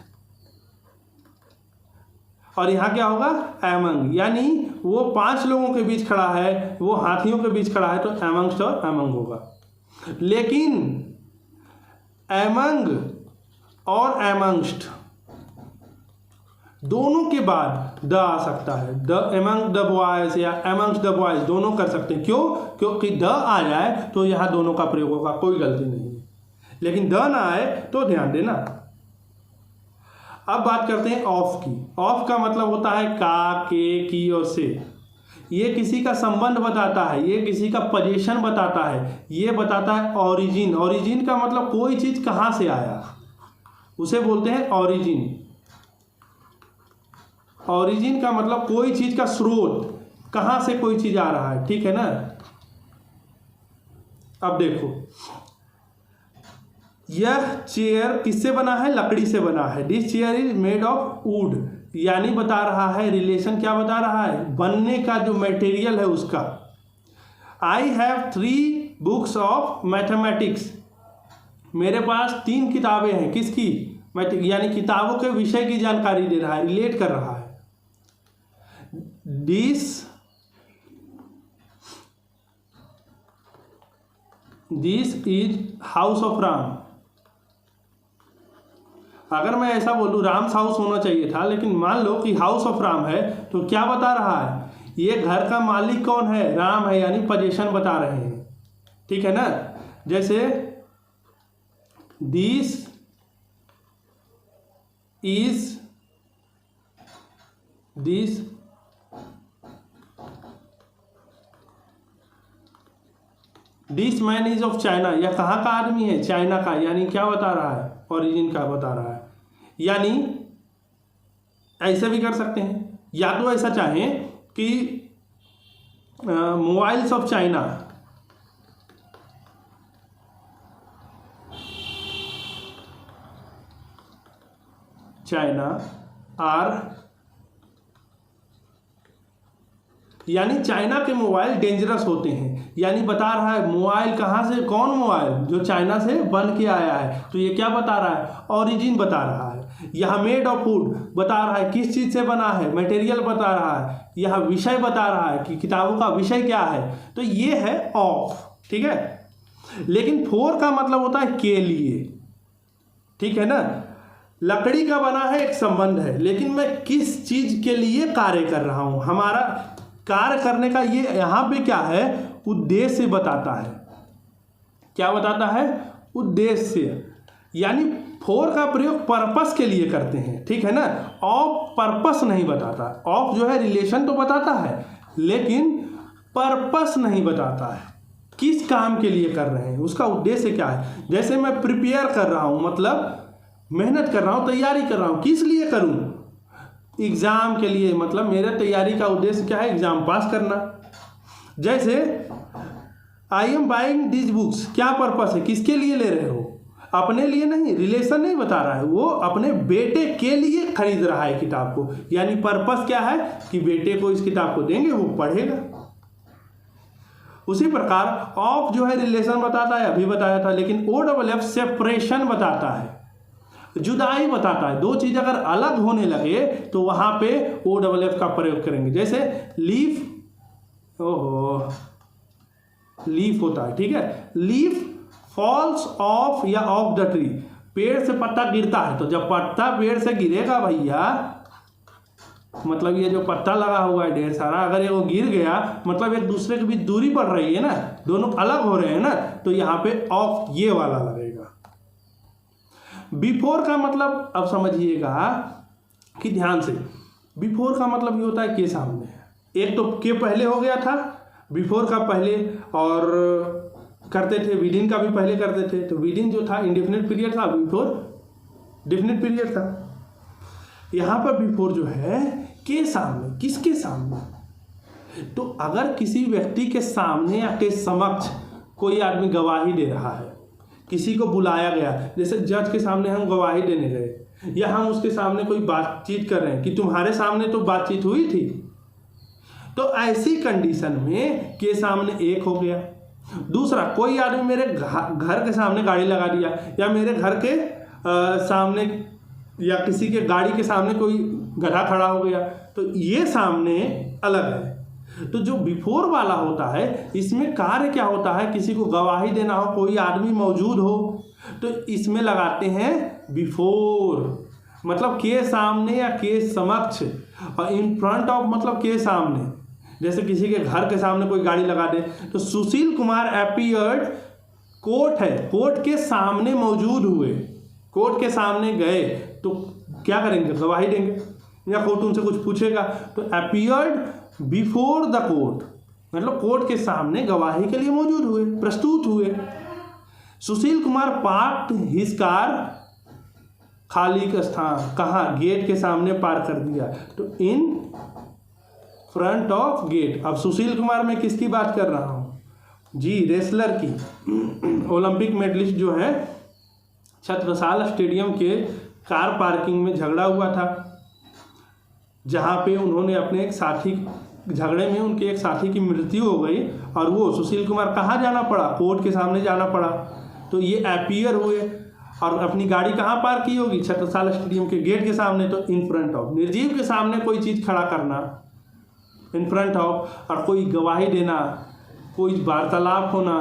और यहाँ क्या होगा? एमंग। यानी वो 5 लोगों के बीच खड़ा है, वो हाथियों के बीच खड़ा है, तो एमंगस्ट और एमंग होगा। लेकिन एमंग और एमंगस्ट दोनों के बाद द आ सकता है। द एमंग द बॉयज या एमंग्स द बॉयज दोनों कर सकते हैं। क्यों? क्योंकि द आ जाए तो यहाँ दोनों का प्रयोग होगा, कोई गलती नहीं है। लेकिन द ना आए तो ध्यान देना। अब बात करते हैं ऑफ की। ऑफ का मतलब होता है का, के, की और से। ये किसी का संबंध बताता है, ये किसी का पोजीशन बताता है, ये बताता है ओरिजिन। ओरिजिन का मतलब कोई चीज़ कहाँ से आया, उसे बोलते हैं ओरिजिन। ओरिजिन का मतलब कोई चीज़ का स्रोत, कहाँ से कोई चीज़ आ रहा है, ठीक है ना। अब देखो, यह चेयर किससे बना है? लकड़ी से बना है। This chair is made of would, यानी बता रहा है रिलेशन। क्या बता रहा है? बनने का जो मटेरियल है उसका। I have 3 books of mathematics, मेरे पास 3 किताबें हैं। किसकी? यानी किताबों के विषय की जानकारी दे रहा है, रिलेट कर रहा है। This is house of Ram. अगर मैं ऐसा बोलूँ राम्स हाउस होना चाहिए था, लेकिन मान लो कि हाउस ऑफ राम है, तो क्या बता रहा है? ये घर का मालिक कौन है? राम है, यानी पोजीशन बता रहे हैं, ठीक है ना। जैसे this man is of China, यह कहाँ का आदमी है? चाइना का, यानी क्या बता रहा है? ओरिजिन का बता रहा है। यानी ऐसे भी कर सकते हैं, या तो ऐसा चाहें कि मोबाइल्स ऑफ चाइना, आर, यानी चाइना के मोबाइल डेंजरस होते हैं। यानी बता रहा है मोबाइल कहाँ से, कौन मोबाइल? जो चाइना से बन के आया है। तो ये क्या बता रहा है? ओरिजिन बता रहा है। यहाँ मेड ऑफ वुड बता रहा है किस चीज़ से बना है, मटेरियल बता रहा है। यहाँ विषय बता रहा है कि किताबों का विषय क्या है। तो ये है ऑफ, ठीक है। लेकिन फॉर का मतलब होता है के लिए, ठीक है ना। लकड़ी का बना है, एक संबंध है, लेकिन मैं किस चीज़ के लिए कार्य कर रहा हूँ, हमारा कार्य करने का ये यहाँ पे क्या है? उद्देश्य बताता है। क्या बताता है? उद्देश्य। यानी फॉर का प्रयोग पर्पस के लिए करते हैं, ठीक है ना। ऑफ पर्पस नहीं बताता। ऑफ जो है रिलेशन तो बताता है, लेकिन पर्पस नहीं बताता है, किस काम के लिए कर रहे हैं, उसका उद्देश्य क्या है। जैसे मैं प्रिपेयर कर रहा हूँ, मतलब मेहनत कर रहा हूँ, तैयारी कर रहा हूँ, किस लिए करूँ? एग्ज़ाम के लिए, मतलब मेरे तैयारी का उद्देश्य क्या है? एग्ज़ाम पास करना। जैसे I am buying this books, क्या पर्पस है? किसके लिए ले रहे हो? अपने लिए नहीं, रिलेशन नहीं बता रहा है, वो अपने बेटे के लिए खरीद रहा है किताब को। यानी पर्पस क्या है? कि बेटे को इस किताब को देंगे, वो पढ़ेगा। उसी प्रकार ऑफ जो है रिलेशन बताता है, अभी बताया था। लेकिन OFF सेपरेशन बताता है, जुदाई बताता है। 2 चीज़ अगर अलग होने लगे तो वहाँ पे OFF का प्रयोग करेंगे। जैसे लीफ, लीफ होता है, ठीक है। लीफ फॉल्स ऑफ या ऑफ द ट्री, पेड़ से पत्ता गिरता है। तो जब पत्ता पेड़ से गिरेगा भैया, मतलब ये जो पत्ता लगा हुआ है ढेर सारा, अगर ये वो गिर गया, मतलब एक दूसरे के बीच दूरी बढ़ रही है ना, दोनों अलग हो रहे हैं ना, तो यहाँ पे ऑफ ये वाला लगेगा। बिफोर का मतलब अब समझिएगा कि ध्यान से, बिफोर का मतलब ये होता है के सामने। एक तो के पहले हो गया था, बिफोर का पहले, और करते थे विदिन का भी पहले करते थे, तो विदिन जो था इंडेफिनिट पीरियड था, बिफोर डेफिनिट पीरियड था। यहाँ पर बिफोर जो है के सामने, किसके सामने? तो अगर किसी व्यक्ति के सामने या के समक्ष कोई आदमी गवाही दे रहा है, किसी को बुलाया गया, जैसे जज के सामने हम गवाही देने गए, या हम उसके सामने कोई बातचीत कर रहे हैं कि तुम्हारे सामने तो बातचीत हुई थी, तो ऐसी कंडीशन में के सामने एक हो गया। दूसरा, कोई आदमी मेरे घर के सामने गाड़ी लगा दिया, या मेरे घर के सामने या किसी के गाड़ी के सामने कोई गधा खड़ा हो गया, तो ये सामने अलग है। तो जो बिफोर वाला होता है, इसमें कार्य क्या होता है, किसी को गवाही देना हो, कोई आदमी मौजूद हो, तो इसमें लगाते हैं बिफोर, मतलब के सामने या के समक्ष। और इन फ्रंट ऑफ मतलब के सामने, जैसे किसी के घर के सामने कोई गाड़ी लगा दे, तो सुशील कुमार अपीयर्ड, कोर्ट है, कोर्ट के सामने मौजूद हुए, कोर्ट के सामने गए, तो क्या करेंगे, गवाही देंगे, या कोर्ट उनसे कुछ पूछेगा, तो अपीयर्ड बिफोर द कोर्ट, मतलब कोर्ट के सामने गवाही के लिए मौजूद हुए, प्रस्तुत हुए। Sushil Kumar parked his car, खाली का स्थान कहाँ, गेट के सामने पार्क कर दिया, तो इन फ्रंट ऑफ गेट। अब सुशील कुमार में किसकी बात कर रहा हूँ जी, रेसलर की, ओलंपिक मेडलिस्ट जो है, छत्रसाल स्टेडियम के कार पार्किंग में झगड़ा हुआ था, जहाँ पे उन्होंने अपने एक साथी, झगड़े में उनके एक साथी की मृत्यु हो गई, और वो सुशील कुमार कहाँ जाना पड़ा, कोर्ट के सामने जाना पड़ा। तो ये अपीयर हुए और अपनी गाड़ी कहाँ पार्क की होगी, छत्रसाल स्टेडियम के गेट के सामने, तो इन फ्रंट ऑफ। निर्जीव के सामने कोई चीज़ खड़ा करना, इन फ्रंट ऑफ, और कोई गवाही देना, कोई वार्तालाप होना,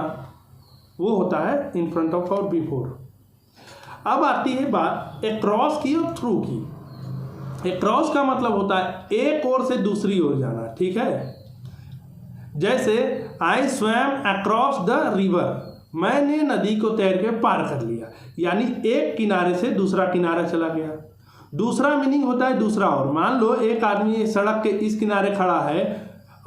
वो होता है इन फ्रंट ऑफ और बिफोर। अब आती है बात अक्रॉस की और थ्रू की। अक्रॉस का मतलब होता है एक ओर से दूसरी ओर जाना, ठीक है। जैसे I swam across the river, मैंने नदी को तैर के पार कर लिया, यानी एक किनारे से दूसरा किनारा चला गया। दूसरा मीनिंग होता है दूसरा ओर। मान लो एक आदमी सड़क के इस किनारे खड़ा है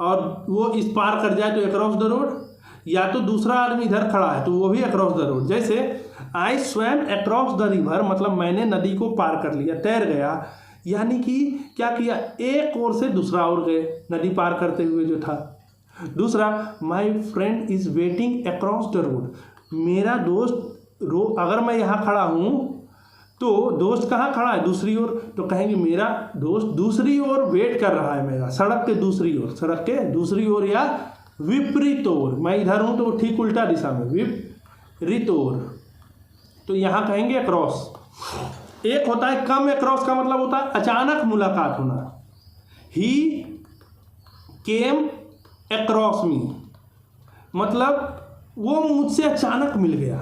और वो इस पार कर जाए, तो अक्रॉस द रोड, या तो दूसरा आदमी इधर खड़ा है तो वो भी अक्रॉस द रोड। जैसे I swam across the river, मतलब मैंने नदी को पार कर लिया, तैर गया, यानी कि क्या किया, एक ओर से दूसरा ओर गए, नदी पार करते हुए जो था। दूसरा, my friend is waiting across the road, मेरा दोस्त अगर मैं यहाँ खड़ा हूँ तो दोस्त कहाँ खड़ा है, दूसरी ओर, तो कहेंगे मेरा दोस्त दूसरी ओर वेट कर रहा है, मेरा सड़क के दूसरी ओर, सड़क के दूसरी ओर या विपरीत ओर। मैं इधर हूँ तो ठीक उल्टा दिशा में, विपरीत ओर, तो यहाँ कहेंगे अक्रॉस। एक होता है कम अक्रॉस का मतलब होता है अचानक मुलाकात होना, ही केम अक्रॉस मी, मतलब वो मुझसे अचानक मिल गया,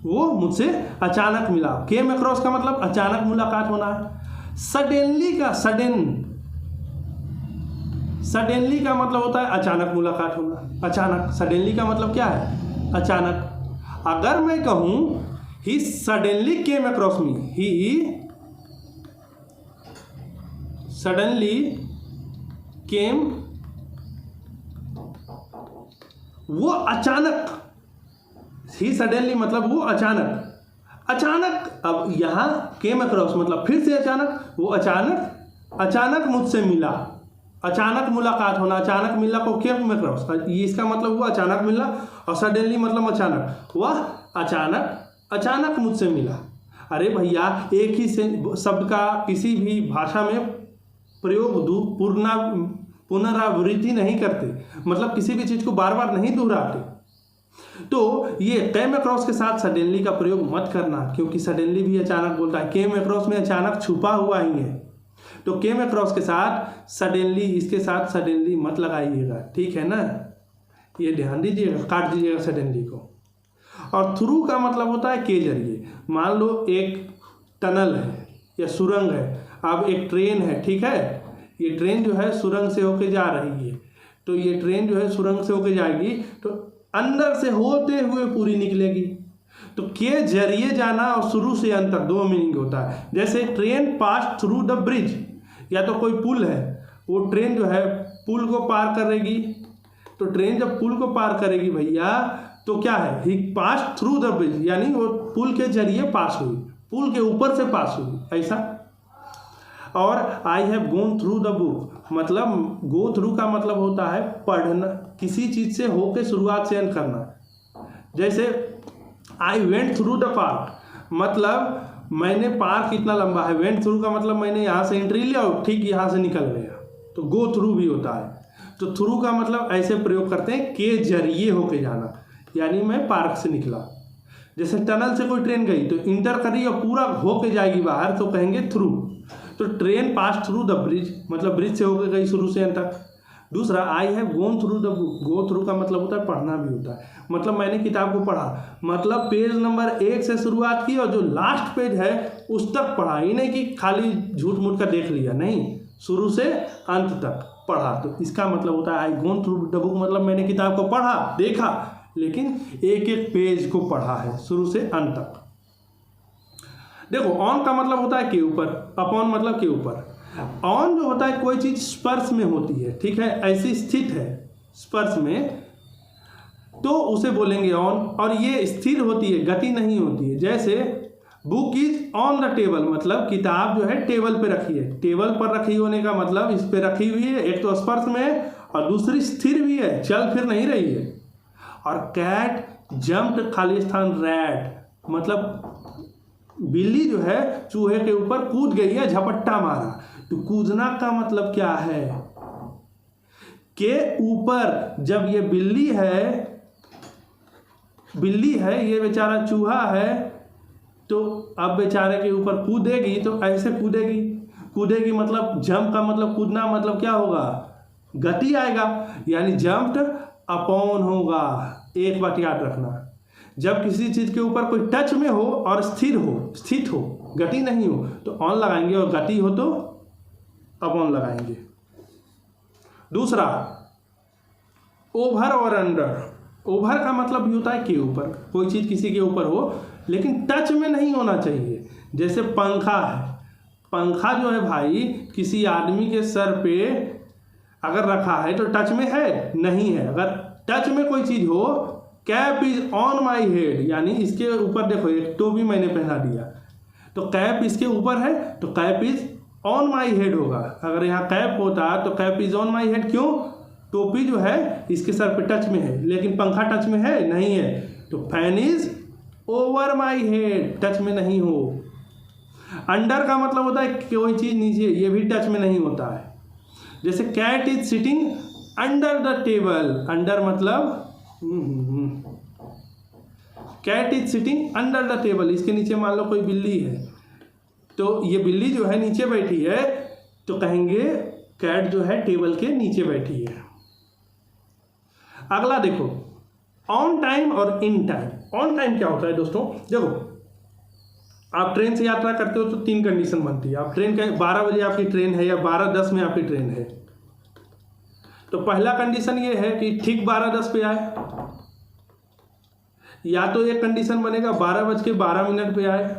वो मुझसे अचानक मिला। केम अक्रॉस का मतलब अचानक मुलाकात होना है। सडनली का सडनली का मतलब होता है अचानक मुलाकात होना, अचानक। सडनली का मतलब क्या है, अचानक। अगर मैं कहूँ he suddenly came across me, he suddenly केम, वो अचानक, ही सडनली मतलब वो अचानक। अब यहाँ केम अक्रॉस मतलब फिर से अचानक, वो अचानक मुझसे मिला, अचानक मुलाकात होना, अचानक मिलना को केम अक्रॉस, इसका मतलब वो अचानक मिलना, और सडनली मतलब अचानक, वह अचानक मुझसे मिला। अरे भैया, एक ही शब्द का किसी भी भाषा में प्रयोग पुनरावृत्ति नहीं करते, मतलब किसी भी चीज़ को बार बार नहीं दोहराते। तो ये केम अक्रॉस के साथ सडनली का प्रयोग मत करना, क्योंकि सडनली भी अचानक बोलता है, केम अक्रॉस में अचानक छुपा हुआ ही है। तो केम अक्रॉस के साथ सडनली, इसके साथ सडनली मत लगाइएगा, ठीक है ना, ये ध्यान दीजिएगा, काट दीजिएगा सडनली को। और थ्रू का मतलब होता है के जरिए। मान लो एक टनल है या सुरंग है, अब एक ट्रेन है, ठीक है, ये ट्रेन जो है सुरंग से होके जा रही है, तो ये ट्रेन जो है सुरंग से होके जाएगी तो अंदर से होते हुए पूरी निकलेगी। तो के जरिए जाना और शुरू से अंत तक दो मीनिंग होता है। जैसे train pass through the bridge, या तो कोई पुल है, वो ट्रेन जो है पुल को पार करेगी, तो ट्रेन जब पुल को पार करेगी भैया तो क्या है, ही पास थ्रू द ब्रिज, यानी वो पुल के जरिए पास हुई, पुल के ऊपर से पास हुई, ऐसा। और I have gone through the book, मतलब गो थ्रू का मतलब होता है पढ़ना, किसी चीज़ से होके शुरुआत से अंत करना। जैसे I went through the park, मतलब मैंने पार्क कितना लंबा है, वेंट थ्रू का मतलब मैंने यहाँ से एंट्री लिया और ठीक यहाँ से निकल गया, तो गो थ्रू भी होता है। तो थ्रू का मतलब ऐसे प्रयोग करते हैं के जरिए होके जाना, यानी मैं पार्क से निकला। जैसे टनल से कोई ट्रेन गई तो इंटर करी और पूरा होके जाएगी बाहर, तो कहेंगे थ्रू। तो train pass through the bridge, मतलब ब्रिज से होकर गई शुरू से अंत तक। दूसरा I have gone through the book, go through का मतलब होता है पढ़ना भी होता है, मतलब मैंने किताब को पढ़ा, मतलब पेज नंबर 1 से शुरुआत की और जो लास्ट पेज है उस तक पढ़ा, ही नहीं कि खाली झूठ मूठ का देख लिया, नहीं, शुरू से अंत तक पढ़ा। तो इसका मतलब होता है आई गोन थ्रू द बुक, मतलब मैंने किताब को पढ़ा, देखा, लेकिन एक एक पेज को पढ़ा है शुरू से अंत तक। देखो ऑन का मतलब होता है के ऊपर, अपॉन मतलब के ऊपर। ऑन जो होता है कोई चीज स्पर्श में होती है, ठीक है, ऐसी स्थित है स्पर्श में, तो उसे बोलेंगे ऑन। और ये स्थिर होती है, गति नहीं होती है। जैसे book is on the table, मतलब किताब जो है टेबल पे रखी है। टेबल पर रखी होने का मतलब इस पे रखी हुई है, एक तो स्पर्श में है और दूसरी स्थिर भी है, चल फिर नहीं रही है। और कैट जम्प्ड खाली स्थान रैट, मतलब बिल्ली जो है चूहे के ऊपर कूद गई है, झपट्टा मारा। तो कूदना का मतलब क्या है, के ऊपर। जब ये बिल्ली है, ये बेचारा चूहा है, तो अब बेचारे के ऊपर कूदेगी तो ऐसे कूदेगी मतलब जंप का मतलब कूदना, मतलब क्या होगा, गति आएगा, यानी जंप्ड अपॉन होगा। एक बात याद रखना, जब किसी चीज के ऊपर कोई टच में हो और स्थित हो, गति नहीं हो तो ऑन लगाएंगे, और गति हो तो अपॉन लगाएंगे। दूसरा ओवर और अंडर। ओवर का मतलब भी होता है के ऊपर, कोई चीज किसी के ऊपर हो लेकिन टच में नहीं होना चाहिए। जैसे पंखा है, पंखा जो है भाई किसी आदमी के सर पे अगर रखा है तो टच में है, नहीं है। अगर टच में कोई चीज हो, cap is on my head, यानी इसके ऊपर देखो एक टोपी मैंने पहना दिया, तो कैप इसके ऊपर है तो cap is on my head होगा। अगर यहाँ कैप होता तो cap is on my head, क्यों, टोपी जो है इसके सर पे टच में है, लेकिन पंखा टच में है नहीं है, तो fan is over my head, touch में नहीं हो। अंडर का मतलब होता है कोई चीज नीचे, ये भी टच में नहीं होता है। जैसे cat is sitting under the table, under मतलब cat is sitting under the table, इसके नीचे मान लो कोई बिल्ली है, तो ये बिल्ली जो है नीचे बैठी है, तो कहेंगे कैट जो है टेबल के नीचे बैठी है। अगला देखो ऑन टाइम और इन टाइम। ऑन टाइम क्या होता है दोस्तों, देखो आप ट्रेन से यात्रा करते हो तो 3 कंडीशन बनती है। आप ट्रेन का 12 बजे आपकी ट्रेन है या 12:10 में आपकी ट्रेन है, तो पहला कंडीशन ये है कि ठीक 12:10 पे आए, या तो एक कंडीशन बनेगा 12:12 पे आए,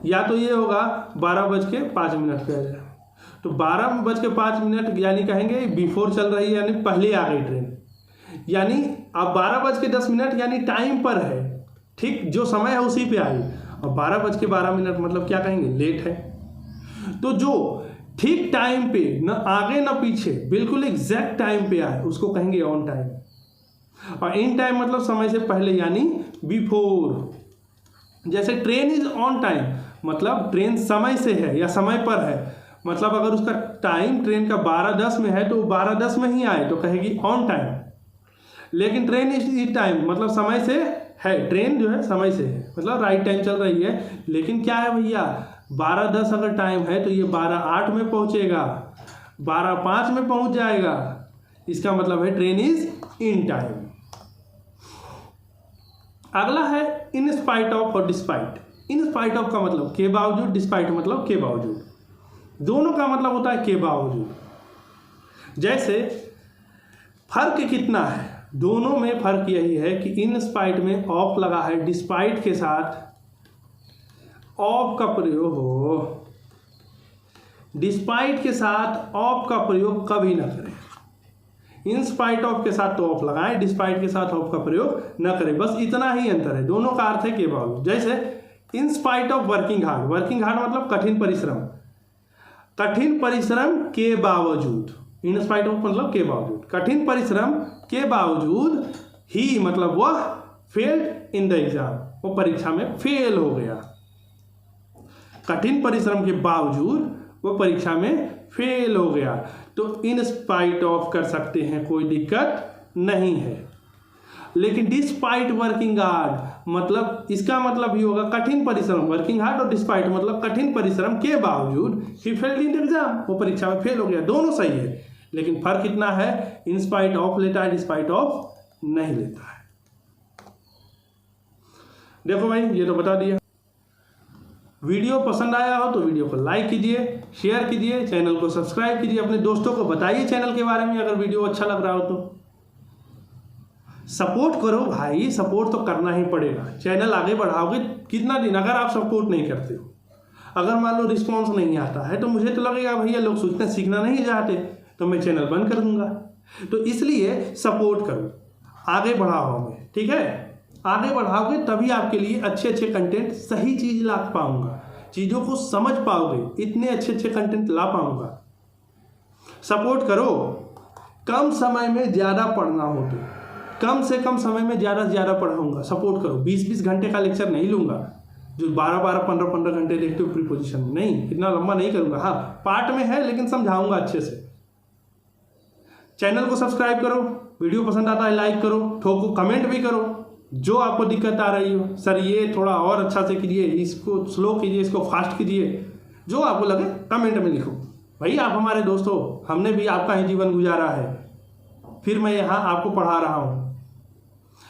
या तो ये होगा 12:05 पे आ जाए। तो 12:05 यानी कहेंगे बिफोर चल रही है, यानी पहले आ गई ट्रेन, यानी अब 12:10 यानी टाइम पर है, ठीक जो समय है उसी पे आई। और 12:12 मतलब क्या कहेंगे, लेट है। तो जो ठीक टाइम पे, न आगे न पीछे, बिल्कुल एग्जैक्ट टाइम पे आए, उसको कहेंगे ऑन टाइम। और इन टाइम मतलब समय से पहले, यानी बिफोर। जैसे ट्रेन इज ऑन टाइम, मतलब ट्रेन समय से है या समय पर है, मतलब अगर उसका टाइम ट्रेन का 12:10 में है तो 12:10 में ही आए तो कहेगी ऑन टाइम। लेकिन ट्रेन इज टाइम मतलब समय से है, ट्रेन जो है समय से है, मतलब राइट टाइम चल रही है। लेकिन क्या है भैया, 12:10 अगर टाइम है तो ये 12:08 में पहुंचेगा, 12:05 में पहुंच जाएगा, इसका मतलब है ट्रेन इज इन टाइम। अगला है इन स्पाइट ऑफ और डिस्पाइट। इन स्पाइट ऑफ का मतलब के बावजूद, डिस्पाइट मतलब के बावजूद, दोनों का मतलब होता है के बावजूद। जैसे फर्क कितना है, दोनों में फर्क यही है कि इन स्पाइट में ऑफ लगा है, डिस्पाइट के साथ ऑफ का प्रयोग हो, डिस्पाइट के साथ ऑफ का प्रयोग कभी ना करें। इन स्पाइट ऑफ के साथ तो ऑफ लगाएं, डिस्पाइट के साथ ऑफ का प्रयोग न करें, बस इतना ही अंतर है। दोनों का अर्थ है के बावजूद। जैसे in spite of working hard, working hard मतलब कठिन परिश्रम, कठिन परिश्रम के बावजूद, इन स्पाइट ऑफ मतलब के बावजूद, कठिन परिश्रम के बावजूद ही मतलब वह फेल्ड इन द एग्जाम, वो परीक्षा में फेल हो गया। कठिन परिश्रम के बावजूद वो परीक्षा में फेल हो गया, तो इन स्पाइट ऑफ कर सकते हैं, कोई दिक्कत नहीं है। लेकिन डिस्पाइट वर्किंग हार्ड मतलब इसका मतलब ही होगा कठिन परिश्रम, वर्किंग हार्ड और डिस्पाइट मतलब कठिन परिश्रम के बावजूद he failed in the exam, वो परीक्षा में फेल हो गया। दोनों सही है, लेकिन फर्क इतना है इन स्पाइट ऑफ लेता है, डिस्पाइट ऑफ नहीं लेता है। देखो भाई, ये तो बता दिया। वीडियो पसंद आया हो तो वीडियो को लाइक कीजिए, शेयर कीजिए, चैनल को सब्सक्राइब कीजिए, अपने दोस्तों को बताइए चैनल के बारे में अगर वीडियो अच्छा लग रहा हो तो। सपोर्ट करो भाई, सपोर्ट तो करना ही पड़ेगा। चैनल आगे बढ़ाओगे कितना दिन अगर आप सपोर्ट नहीं करते हो, अगर मान लो रिस्पॉन्स नहीं आता है तो मुझे तो लगेगा भैया लोग सोचते हैं सीखना नहीं चाहते, तो मैं चैनल बंद कर दूंगा। तो इसलिए सपोर्ट करो, आगे बढ़ाओ हमें, ठीक है। आगे बढ़ाओगे तभी आपके लिए अच्छे अच्छे कंटेंट, सही चीज़ ला पाऊंगा, चीज़ों को समझ पाओगे, इतने अच्छे अच्छे कंटेंट ला पाऊंगा। सपोर्ट करो। कम समय में ज़्यादा पढ़ना हो तो कम से कम समय में ज़्यादा से ज़्यादा पढ़ाऊंगा। सपोर्ट करो। 20-20 घंटे का लेक्चर नहीं लूँगा, जो 12-12, 15-15 घंटे देखते हो प्रीपोजिशन में, नहीं, इतना लंबा नहीं करूँगा। हाँ, पार्ट में है लेकिन समझाऊंगा अच्छे से। चैनल को सब्सक्राइब करो, वीडियो पसंद आता है लाइक करो, ठोको, कमेंट भी करो जो आपको दिक्कत आ रही हो, सर ये थोड़ा और अच्छा से कीजिए, इसको स्लो कीजिए, इसको फास्ट कीजिए, जो आपको लगे कमेंट में लिखो। भाई आप हमारे दोस्त हो, हमने भी आपका ही जीवन गुजारा है, फिर मैं यहाँ आपको पढ़ा रहा हूँ।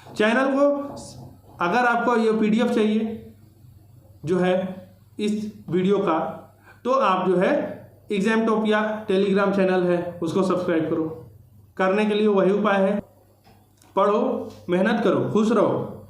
चैनल को अगर आपको ये PDF चाहिए जो है इस वीडियो का, तो आप जो है एग्जामटोपिया टेलीग्राम चैनल है उसको सब्सक्राइब करो। करने के लिए वही उपाय है, पढ़ो, मेहनत करो, खुश रहो।